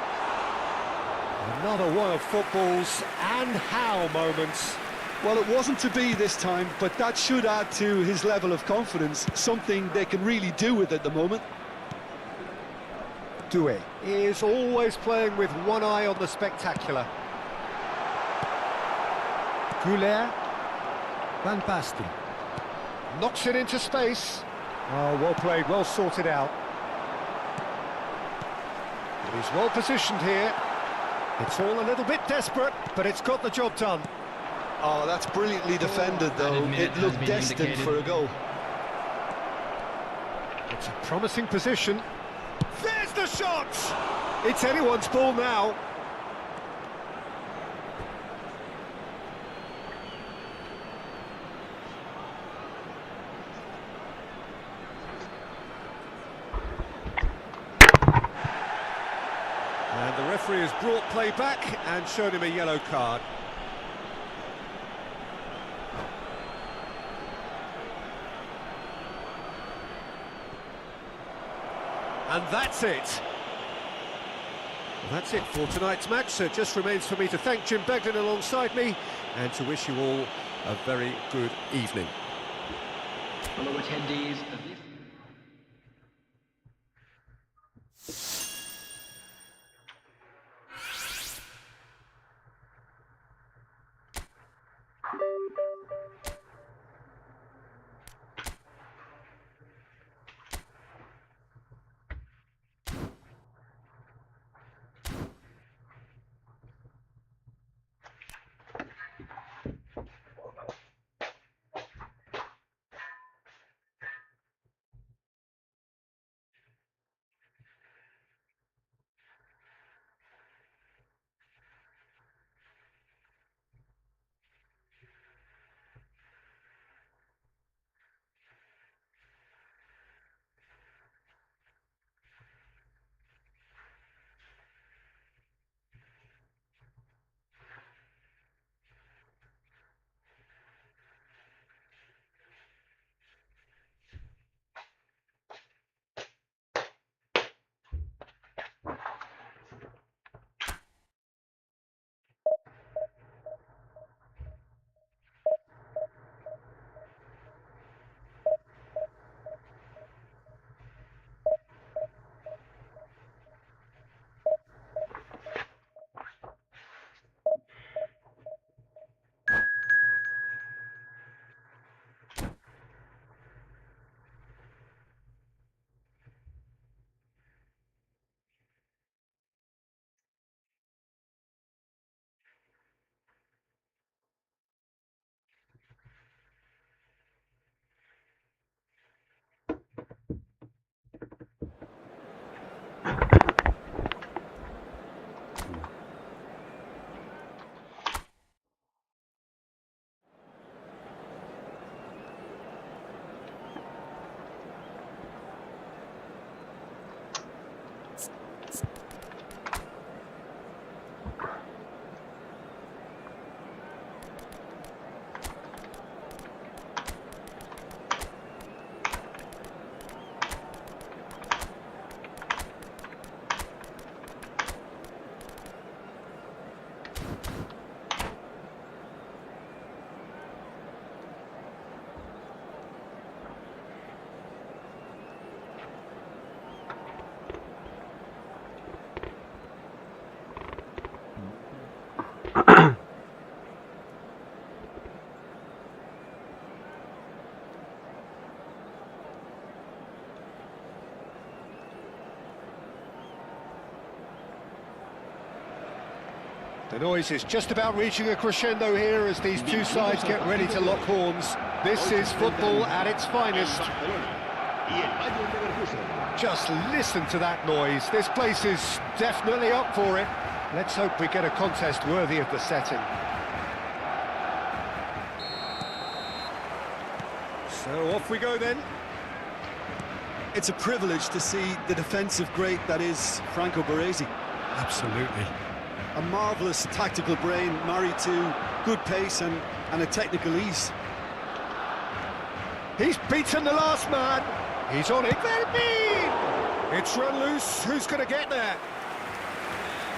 Another one of football's and how moments. Well, it wasn't to be this time, but that should add to his level of confidence, something they can really do with at the moment. Doué is always playing with one eye on the spectacular. Goulet. Van Basten. Knocks it into space. Oh, well played, well sorted out. He's well positioned here. It's all a little bit desperate, but it's got the job done. Oh, that's brilliantly defended, though. It looked destined for a goal. It's a promising position. There's the shot! It's anyone's ball now. And the referee has brought play back and shown him a yellow card. And that's it. Well, that's it for tonight's match. So it just remains for me to thank Jim Beglin alongside me and to wish you all a very good evening. Fellow attendees of this The noise is just about reaching a crescendo here as these two sides get ready to lock horns. This is football at its finest. Just listen to that noise. This place is definitely up for it. Let's hope we get a contest worthy of the setting. So off we go then. It's a privilege to see the defensive great that is Franco Baresi. Absolutely. A marvellous tactical brain married to good pace and a technical ease. He's beaten the last man. He's on it. It's run loose. Who's going to get there?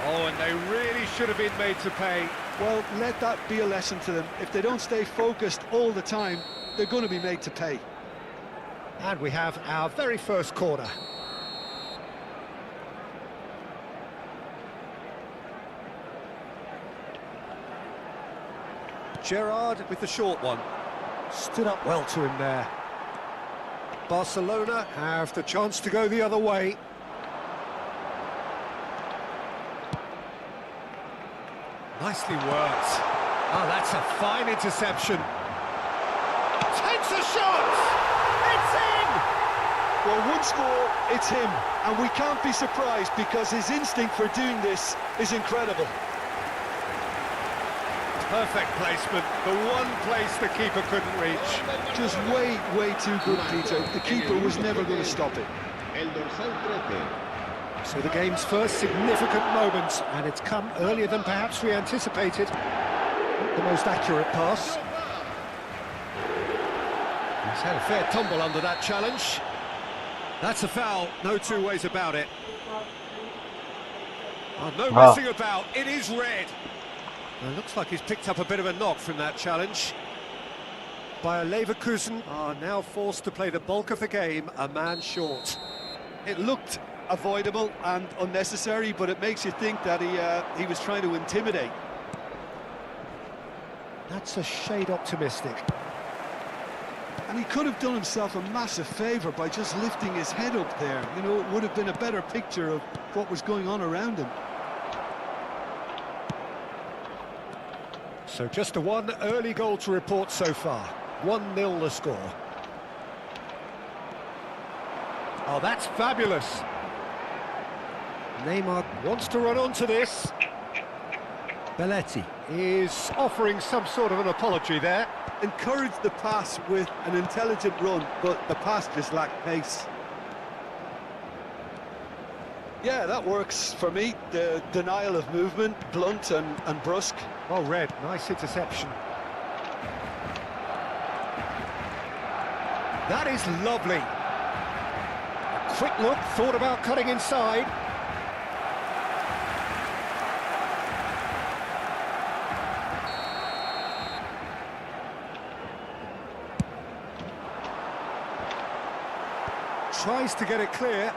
Oh, and they really should have been made to pay. Well, let that be a lesson to them. If they don't stay focused all the time, they're going to be made to pay. And we have our very first corner. Gerrard with the short one. Stood up well to him there. Barcelona have the chance to go the other way. Nicely worked. Oh, that's a fine interception. Takes a shot! It's in! Well, one score, it's him. And we can't be surprised because his instinct for doing this is incredible. Perfect placement, the one place the keeper couldn't reach. Just way, way too good, Peter. The keeper was never going to stop it. So the game's first significant moment, and it's come earlier than perhaps we anticipated. Not the most accurate pass. He's had a fair tumble under that challenge. That's a foul, no two ways about it. Oh, no messing about, it is red. It looks like he's picked up a bit of a knock from that challenge. Bayer Leverkusen are now forced to play the bulk of the game a man short. It looked avoidable and unnecessary, but it makes you think that he was trying to intimidate. That's a shade optimistic. And he could have done himself a massive favour by just lifting his head up there. You know, it would have been a better picture of what was going on around him. So just a one early goal to report so far. 1-0 the score. Oh, that's fabulous. Neymar wants to run onto this. Belletti is offering some sort of an apology there. Encouraged the pass with an intelligent run, but the pass just lacked pace. Yeah, that works for me. The denial of movement, blunt and brusque. Oh, red, nice interception. That is lovely. A quick look, thought about cutting inside. Tries to get it clear.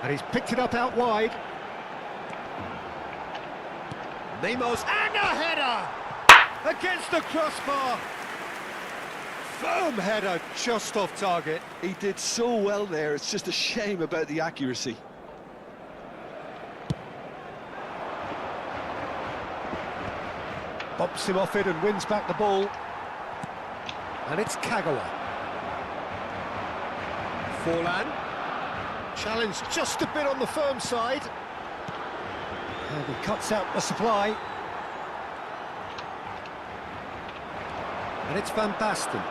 And he's picked it up out wide. Neymar, and a header! Against the crossbar! Firm header, just off target. He did so well there, it's just a shame about the accuracy. Bumps him off it and wins back the ball. And it's Kagawa. Forlan. Challenge just a bit on the firm side. And he cuts out the supply. And it's Van Basten.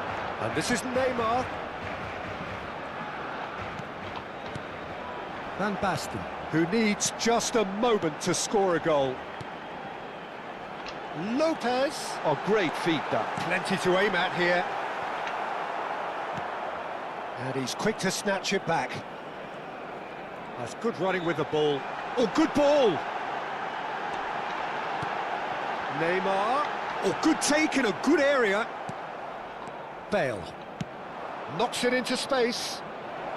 And this is Neymar. Van Basten, who needs just a moment to score a goal. Lopez. Oh, great feat, that. Plenty to aim at here. And he's quick to snatch it back. That's good running with the ball. Oh, good ball! Neymar. Oh, good take in a good area. Bale. Knocks it into space.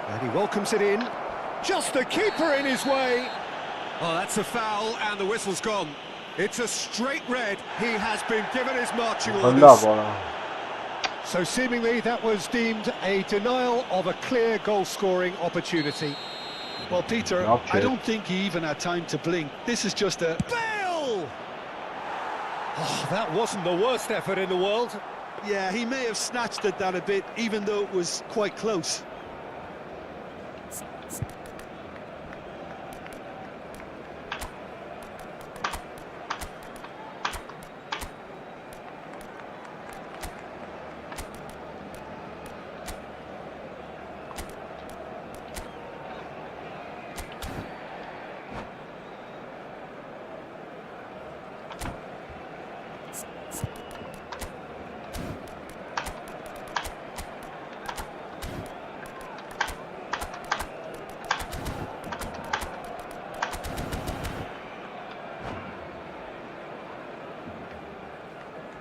And he welcomes it in. Just the keeper in his way. Oh, that's a foul, and the whistle's gone. It's a straight red. He has been given his marching orders. So seemingly that was deemed a denial of a clear goal-scoring opportunity. Well, Peter, Not I yet. don't think he even had time to blink. This is just a... Bale! Oh, that wasn't the worst effort in the world. Yeah, he may have snatched at that a bit, even though it was quite close.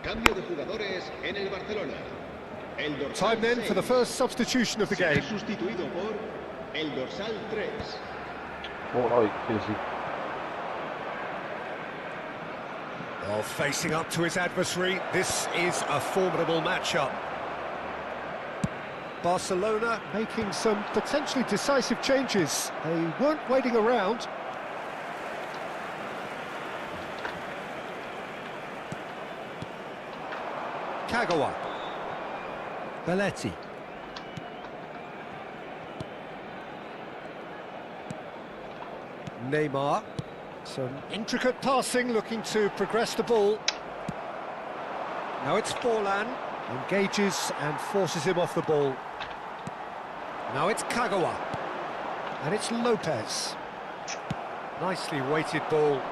Cambio de jugadores en el Barcelona. El dorsal Time then for the 6 first substitution of the será game. sustituido por el dorsal 3. Alright, easy. Well, facing up to his adversary, this is a formidable matchup. Barcelona making some potentially decisive changes. They weren't waiting around. Kagawa. Belletti. Neymar. Some intricate passing, looking to progress the ball. Now it's Forlan. Engages and forces him off the ball. Now it's Kagawa. And it's Lopez. Nicely weighted ball.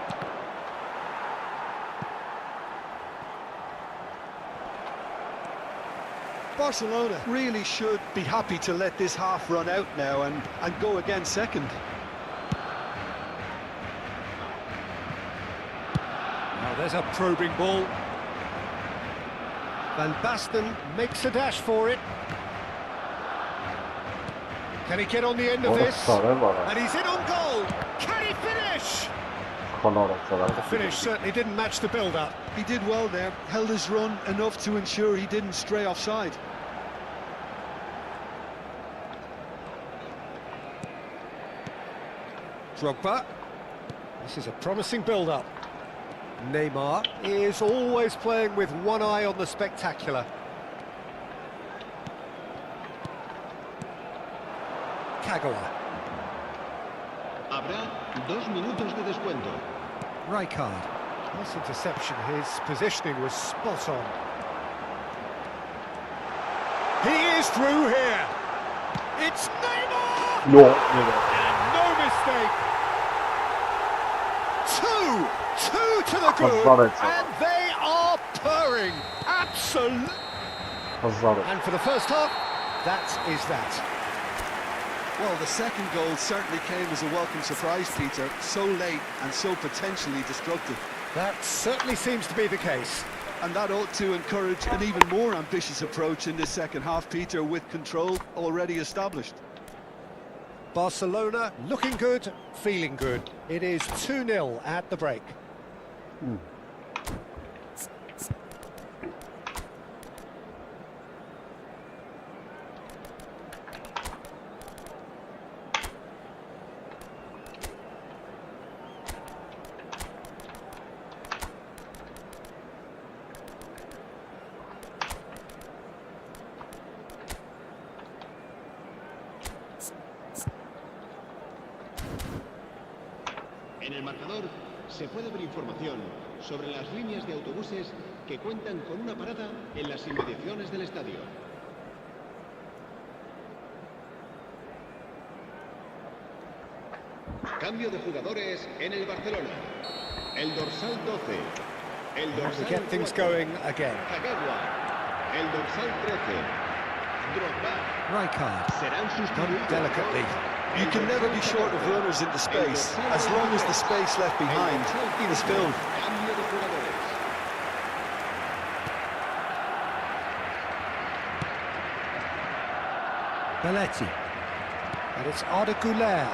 Barcelona really should be happy to let this half run out now and go again second. Now there's a probing ball. Van Basten makes a dash for it. Can he get on the end of this? And he's in on goal. Can he finish? The finish certainly didn't match the build-up. He did well there, held his run enough to ensure he didn't stray offside. Drogba. This is a promising build-up. Neymar is always playing with one eye on the spectacular. Kagawa. Habrá 2 minutos de descuento. Rijkaard. Nice interception. His positioning was spot on. He is through here. It's Neymar! No, And no mistake. Two to the good, and they are purring. Absolute. And for the first half, that is that. Well, the second goal certainly came as a welcome surprise, Peter. So late and so potentially destructive. That certainly seems to be the case. And that ought to encourage an even more ambitious approach in this second half, Peter, with control already established. Barcelona looking good, feeling good. It is 2-0 at the break. En el marcador se puede ver información sobre las líneas de autobuses que cuentan con una parada en las inmediaciones del estadio. Cambio de jugadores en el Barcelona. El dorsal 12. El We dorsal get things 4, going again. Kagawa. El dorsal 13. Drogba. Rijkaard. Serán Done sustituidos delicately. You can never be short of runners into space, as long as the space left behind is filled. Cambio de jugadores. Belletti. And it's Arda Güler.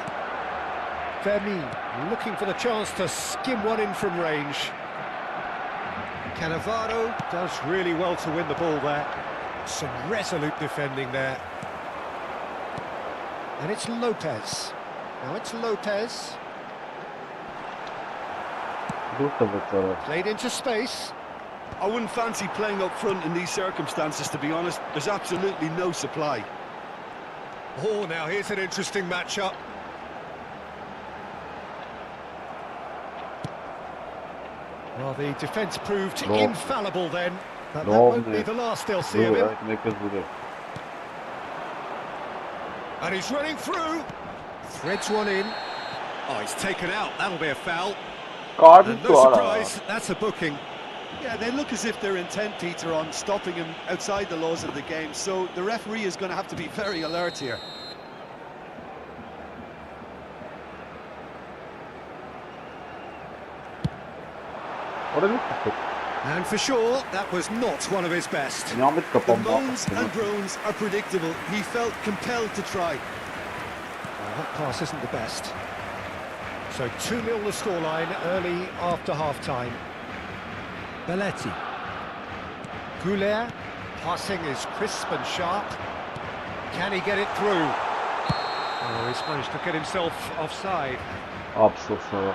Fermin looking for the chance to skim one in from range. Cannavaro does really well to win the ball there. Some resolute defending there. And it's Lopez. Now it's Lopez. Played into space. I wouldn't fancy playing up front in these circumstances, to be honest. There's absolutely no supply. Oh, now here's an interesting matchup. Well, the defence proved infallible then, but that won't be the last they'll see of him. And he's running through. Threads one in. Oh, he's taken out. That'll be a foul. And no surprise, that's a booking. Yeah, they look as if they're intent, Peter, on stopping him outside the laws of the game, so the referee is going to have to be very alert here. And for sure, that was not one of his best. The moans and groans are predictable. He felt compelled to try. Well, that pass isn't the best. So 2-0 the scoreline early after half-time. Belletti. Goulet. Passing is crisp and sharp. Can he get it through? Oh, he's managed to get himself offside. Absolutely.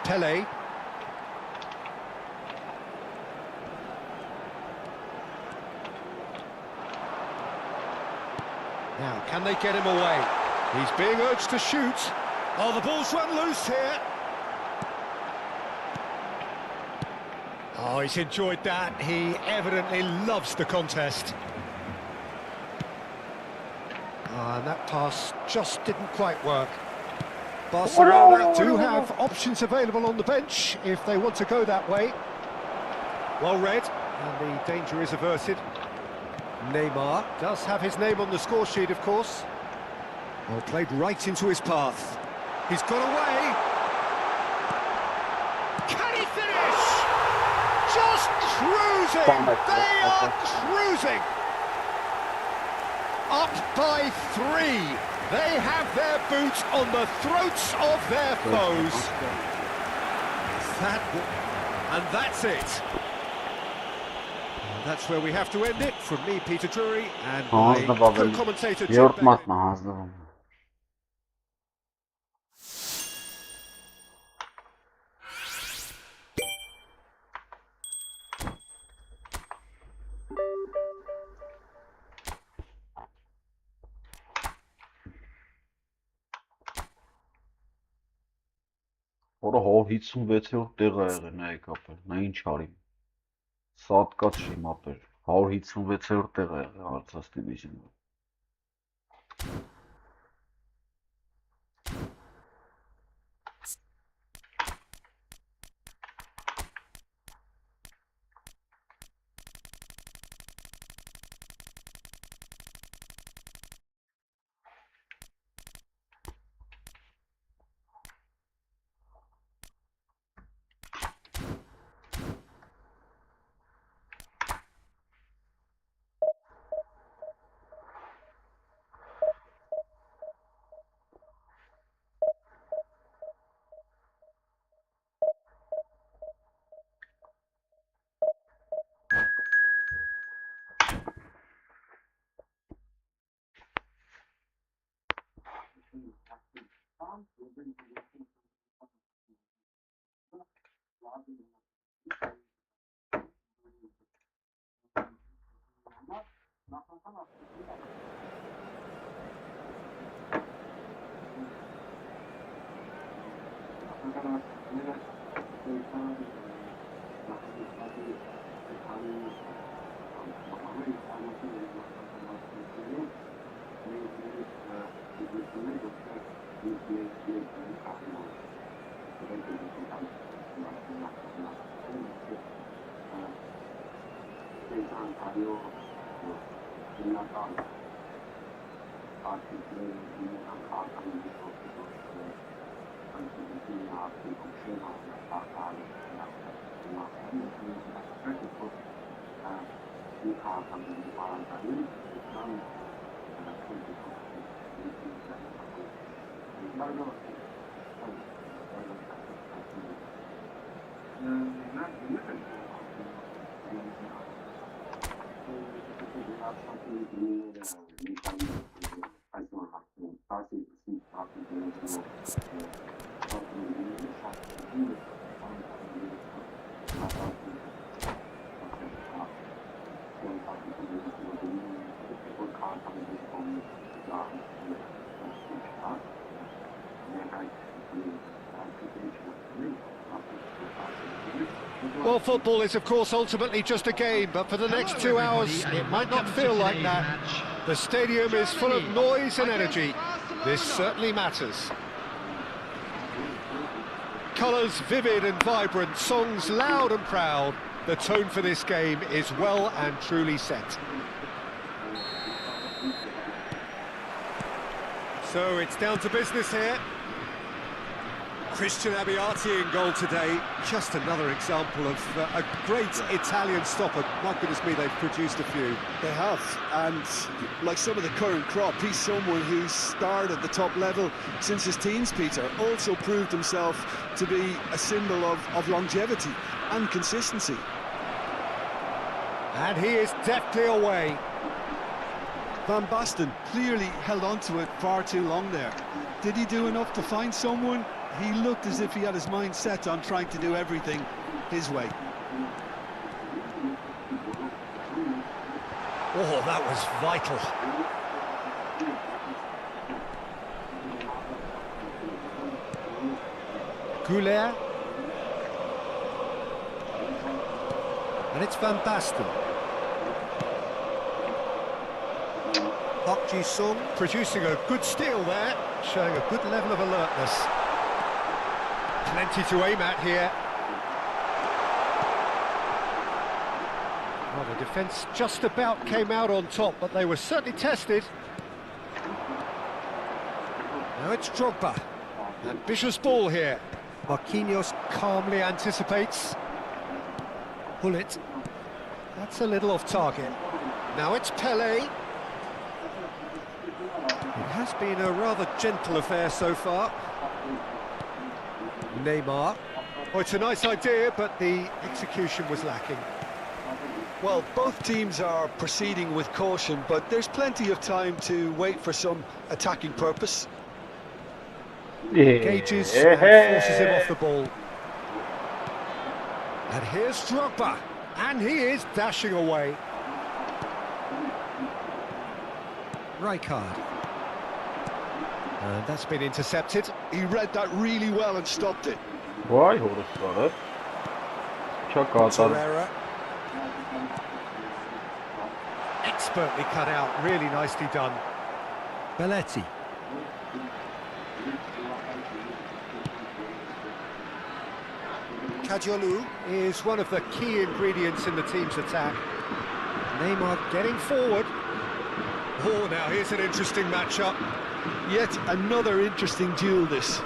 Pele. Now, can they get him away? He's being urged to shoot. Oh, the ball's run loose here. Oh, he's enjoyed that. He evidently loves the contest. And that pass just didn't quite work. Barcelona do have options available on the bench if they want to go that way. Well read, and the danger is averted. Neymar does have his name on the score sheet, of course. Well, played right into his path. He's got away. Can he finish? Just cruising. They are cruising. Up by 3. They have their boots on the throats of their foes. And that's it. And that's where we have to end it. From me, Peter Drury, and my co-commentator, Jim Bennett. Որը 156-րդ տեղ ա եղել նա եկապել, նա ինչ արի։ Սատկած չի մապեր, 156-րդ տեղ ա եղել Արցախ դիվիզիոնում։ Well, football is, of course, ultimately just a game, but for the next 2 hours, it might not feel like that. The stadium is full of noise and energy. This certainly matters. Colours vivid and vibrant, songs loud and proud. The tone for this game is well and truly set. So it's down to business here. Christian Abbiati in goal today. Just another example of a great Italian stopper. My goodness me, they've produced a few. They have, and like some of the current crop, he's someone who's starred at the top level since his teens, Peter. Also proved himself to be a symbol of longevity and consistency. And he is deftly away. Van Basten clearly held on to it far too long there. Did he do enough to find someone? He looked as if he had his mind set on trying to do everything his way. Oh, that was vital. Goulet. And it's Van Basten. Park Ji-sung producing a good steal there, showing a good level of alertness. Plenty to aim at here. Well, the defence just about came out on top, but they were certainly tested. Now it's Drogba. Ambitious ball here. Marquinhos calmly anticipates. Pull it. That's a little off target. Now it's Pelé. It has been a rather gentle affair so far. Neymar. Oh, it's a nice idea, but the execution was lacking. Well, both teams are proceeding with caution, but there's plenty of time to wait for some attacking purpose. Engages and forces him off the ball. And here's Drogba, and he is dashing away. Rijkaard. And that's been intercepted. He read that really well and stopped it. Vay horusları. Çok atar. Torreira. Expertly cut out, really nicely done. Belletti. Kadiolu is one of the key ingredients in the team's attack. Neymar getting forward. Oh, now here's an interesting matchup. Yet another interesting duel, this.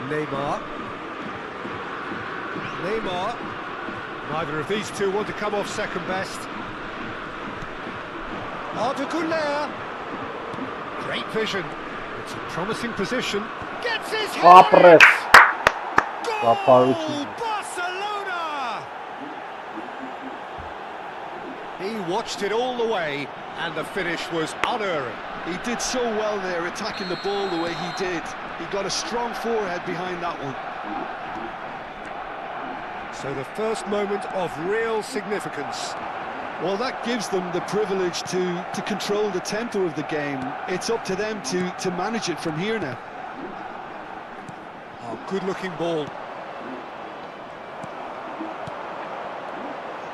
Neymar. Neymar. Neither of these two want to come off second best. Arda Güler. Great vision. It's a promising position. Gets his head on it! Goal! Barcelona! He watched it all the way, and the finish was unerring. He did so well there, attacking the ball the way he did. He got a strong forehead behind that one. So the first moment of real significance. Well, that gives them the privilege to control the tempo of the game. It's up to them to manage it from here now. Oh, good-looking ball.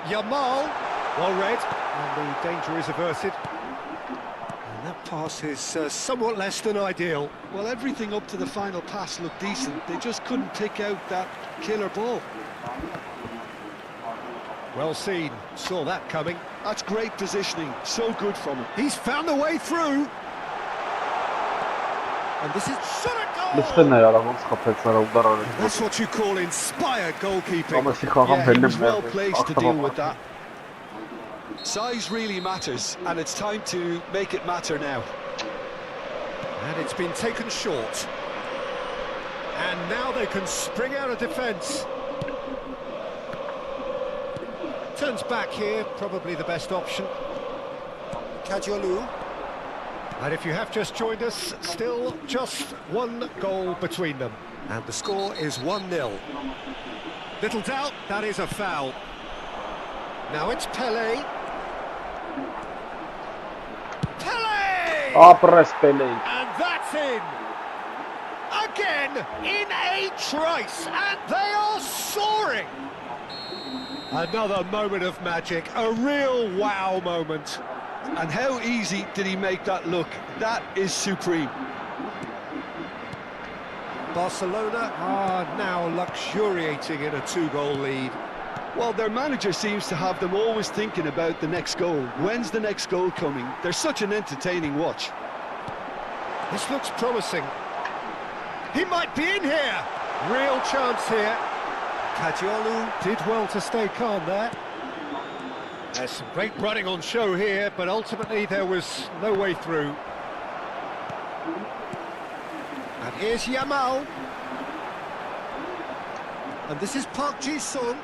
Yamal, well read, and the danger is averted. And that pass is somewhat less than ideal. Well, everything up to the final pass looked decent. They just couldn't pick out that killer ball. Well seen, saw that coming. That's great positioning, so good from him. He's found a way through. And this is shot at goal! Listen ya, ramon skapetsara udar. That's what you call inspired goalkeeping. Ama sikaham Yeah, he was benim well placed to deal with that. Size really matters, and it's time to make it matter now. And it's been taken short. And now they can spring out of defence. Turns back here, probably the best option. Kadiolu. And if you have just joined us, still just one goal between them. And the score is 1-0. Little doubt, that is a foul. Now it's Pele. Pele! Ապրես Պելեի։ And that's in. Again, in a trice, and they are soaring. Another moment of magic, a real wow moment. And how easy did he make that look? That is supreme. Barcelona are now luxuriating in a 2-goal lead. Well, their manager seems to have them always thinking about the next goal. When's the next goal coming? They're such an entertaining watch. This looks promising. He might be in here. Real chance here. Kadiolu did well to stay calm there. There's some great running on show here, but ultimately there was no way through. And here's Yamal. And this is Park Ji-sung.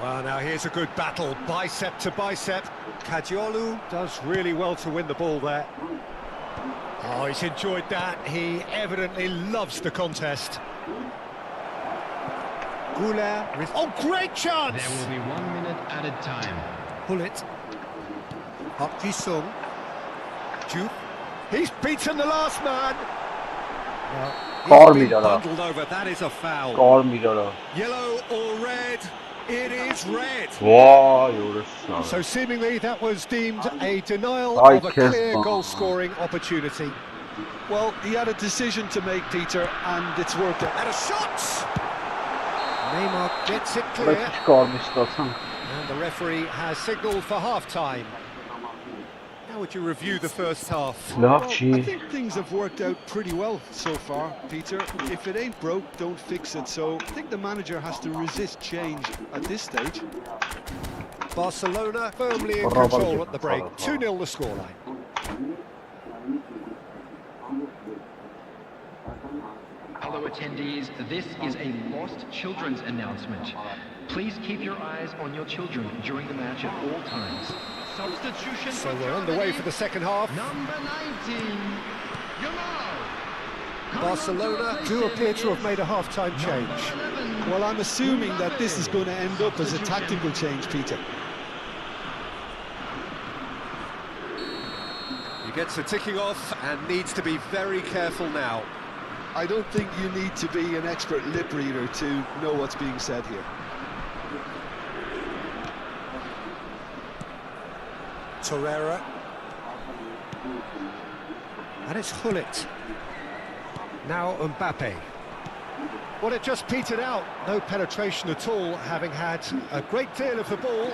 Well, now here's a good battle, bicep to bicep. Kadiolu does really well to win the ball there. Oh, he's enjoyed that. He evidently loves the contest. Goulet with... Oh, great chance! There will be 1 minute added time. Pull it. Park Ji-sung. Juke. He's beaten the last man. Well, he's been bundled over. That is a foul. Yellow or red? It is red. So seemingly that was deemed a denial of a clear goal-scoring opportunity. Well, he had a decision to make, Peter, and it's worked out. And a shot! Neymar gets it clear. And the referee has signalled for half-time. How would you review the first half? Well, I think things have worked out pretty well so far, Peter. If it ain't broke, don't fix it. So I think the manager has to resist change at this stage. Barcelona firmly in control at the break. 2-0 the scoreline. Hello attendees, this is a lost children's announcement. Please keep your eyes on your children during the match at all times. Substitution. So we're underway for the second half. Number 19, Yamal. Barcelona do appear to have made a half-time change. Well, I'm assuming that this is going to end up as a tactical change, Peter. He gets a ticking off and needs to be very careful now. I don't think you need to be an expert lip reader to know what's being said here. Torreira. And it's Gullit. Now Mbappe. Well, it just petered out. No penetration at all, having had a great deal of the ball.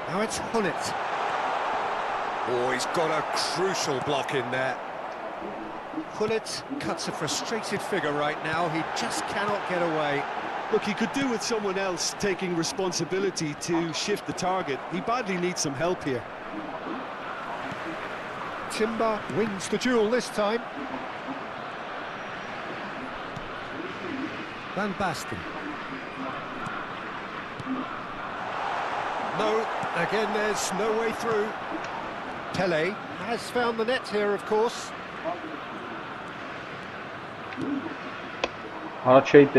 Now it's Gullit. Oh, he's got a crucial block in there. Gullit cuts a frustrated figure right now. He just cannot get away. Look, he could do with someone else taking responsibility to shift the target. He badly needs some help here. Timber wins the duel this time. Van Basten. No, again there's no way through. Pele has found the net here, of course. Moving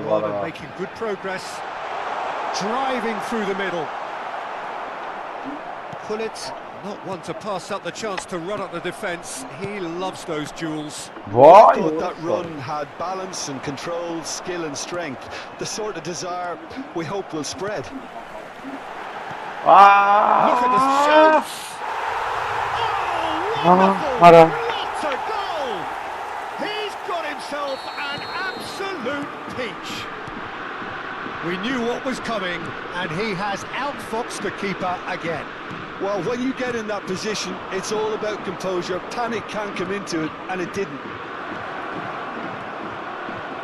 on and making good progress. Driving through the middle. Gullit, not one to pass up the chance to run up the defence. He loves those duels. I thought that run had balance and control, skill and strength. The sort of desire we hope will spread. Look at the shots! Oh, wonderful! What a goal! He's got himself an absolute peach. We knew what was coming, and he has outfoxed the keeper again. Well, when you get in that position, it's all about composure. Panic can't come into it, and it didn't.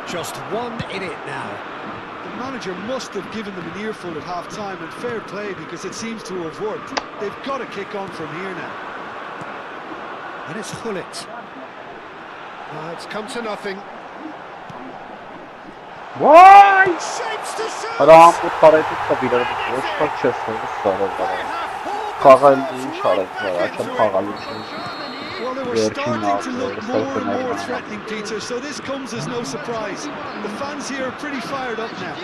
Just one in it now. The manager must have given them an earful at half-time, and fair play, because it seems to have worked. They've got to kick on from here now. And it's Gullit. It's come to nothing. Vay! Shapes to shoot. Adam bu tarafı tabiler bu boş parçası sarı var. Kağalın işaretleri açıp kağalın. Well, they were starting to look more and more threatening, Peter, so this comes as no surprise. The fans here are pretty fired up now.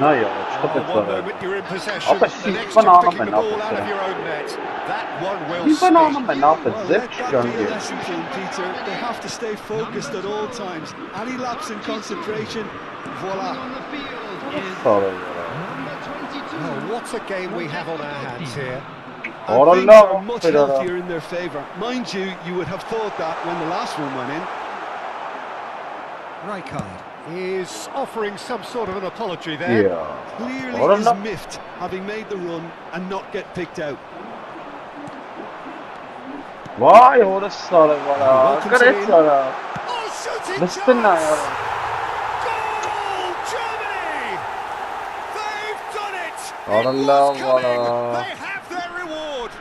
Ne ya? Çıkıp One ettiler. moment you're in possession, Ama the siz next bana you're anlam picking ben the ne ball out of yapacağım? your own net. That one will Bir bana stick. anlam ben ne Well, yapacağım? let Zevk that çıkıyorum be a diye. lesson for them, Peter. They have to stay focused at all times. Any lapse in concentration, voila. On the field is Sarı var. number 22. Oh, what a game we have on our hands here. And Ora things la, are much pero- healthier in their favour. Mind you, you would have thought that when the last one went in. Rijkaard is offering some sort of an apology there. Ya. Clearly Ora is la. miffed, having made the run and not get picked out. Vay orası sarı var. Gayet sarı. Oh, shooting Mısın ne ya? chance! Goal, Germany! They've done it! It Allah was coming! Allah. They have their reward!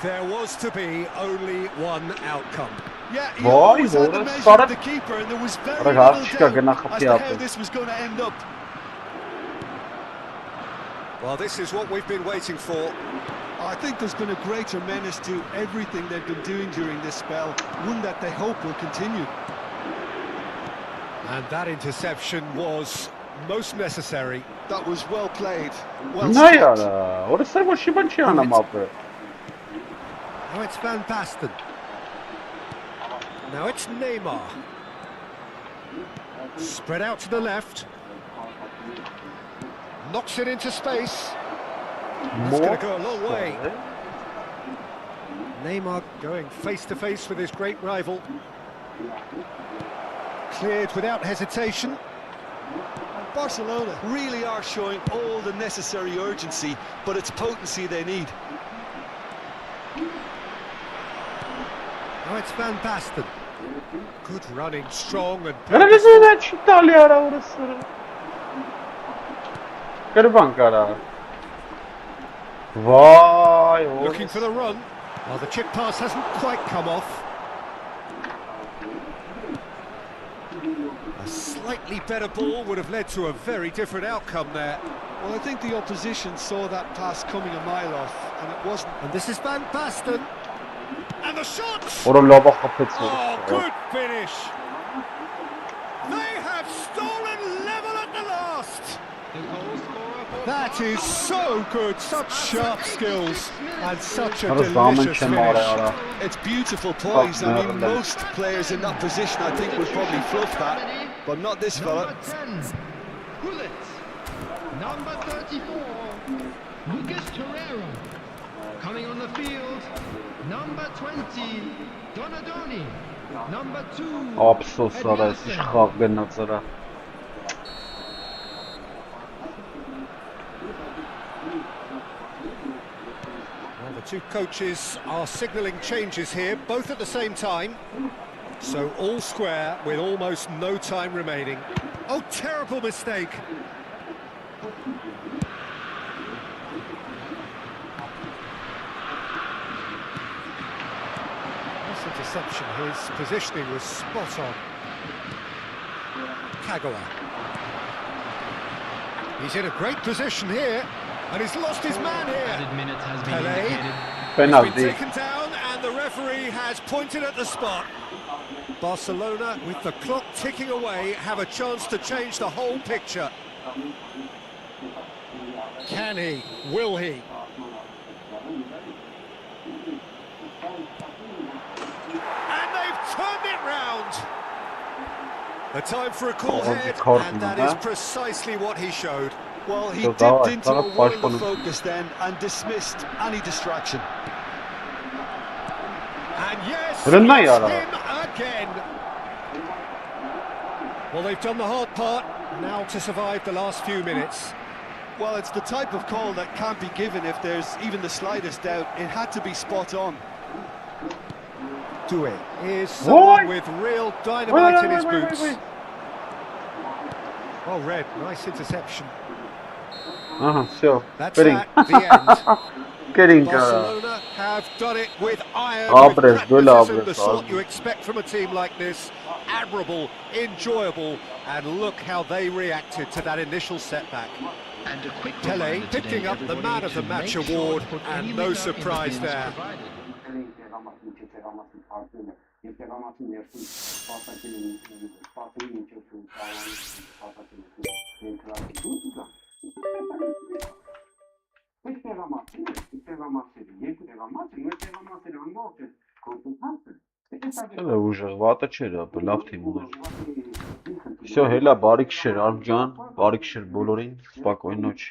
There was to be only one outcome. Yeah, he Vay, always had the doğru. measure Sarı- of the keeper, and there was very Rahat little çıkar, gene doubt kapı as to how yaptı. this was going to end up. Well, this is what we've been waiting for. I think there's been a greater menace to everything they've been doing during this spell, one that they hope will continue. And that interception was most necessary. That was well played, well Ne stopped. ya? Orası boşu boşu anam abi. Now it's Van Basten. Now it's Neymar. Spread out to the left. Knocks it into space. That's going to go a long way. Neymar going face to face with his great rival. Cleared without hesitation. Barcelona really are showing all the necessary urgency, but it's potency they need. Now it's Van Basten. Good running, strong and Hele purposeful. bizim de İtalya ara orası. Kırban kara. Vay Looking for orası. the run. Well, the chip pass hasn't quite come off. A slightly better ball would have led to a very different outcome there. Well, I think the opposition saw that pass coming a mile off, and it wasn't. And this is Van Basten. And the shot! Orada bak kapısı. Oh, good finish! They have stolen level at the last! The goal scorer for That is so good, such sharp skills and such a Hadi zaman delicious çema oraya finish. ara. It's beautiful poise. I mean, nereden? most players in that position, I think, would probably fluff that, but not this fella. number 10, Gullit. Number 34, Lucas Torreira. Coming on the field, number 20, Donadoni. Number 2, Absos ara, Edmondson. şıkak ben nazara. Well, the two coaches are signalling changes here, both at the same time. So all square with almost no time remaining. Oh, terrible mistake. This interception, his positioning was spot on. Kagawa. He's in a great position here, and he's lost his man here. Added minutes has been Pelé. indicated. Penal He's been değil. taken down and the referee has pointed at the spot. Barcelona, with the clock ticking away, have a chance to change the whole picture. Can he? Will he? And they've turned it round. The time for a cool Oh, head, Ricardo, and that is huh? precisely what he showed. Well, he So dipped that- into that a was world of funny. focus then and dismissed any distraction. And yes, Run na it's yara. him again. Well, they've done the hard part, now to survive the last few minutes. Well, it's the type of call that can't be given if there's even the slightest doubt. It had to be spot on. Due is someone Oi! with real dynamite in his Wait. boots. Well read, nice interception. Aha, все. That's Verin. that, the end. Ալկերին կարա։ Barcelona have done it with iron, Abres, with böyle pragmatism, abres, the sort abi. you expect from a team like this. Admirable, enjoyable, and look how they reacted to that initial setback. And a quick Tele reminder today, picking up the everybody, man of the to match make sure award, to put and any no liquor in the surprise bins there. provided. Elə ուժեղ վատը չէր, ապա լավ թիմ ուներ։ Всё, հելա, բարի քիշեր, Արմ ջան, բարի քիշեր բոլորին, спокойной ночи։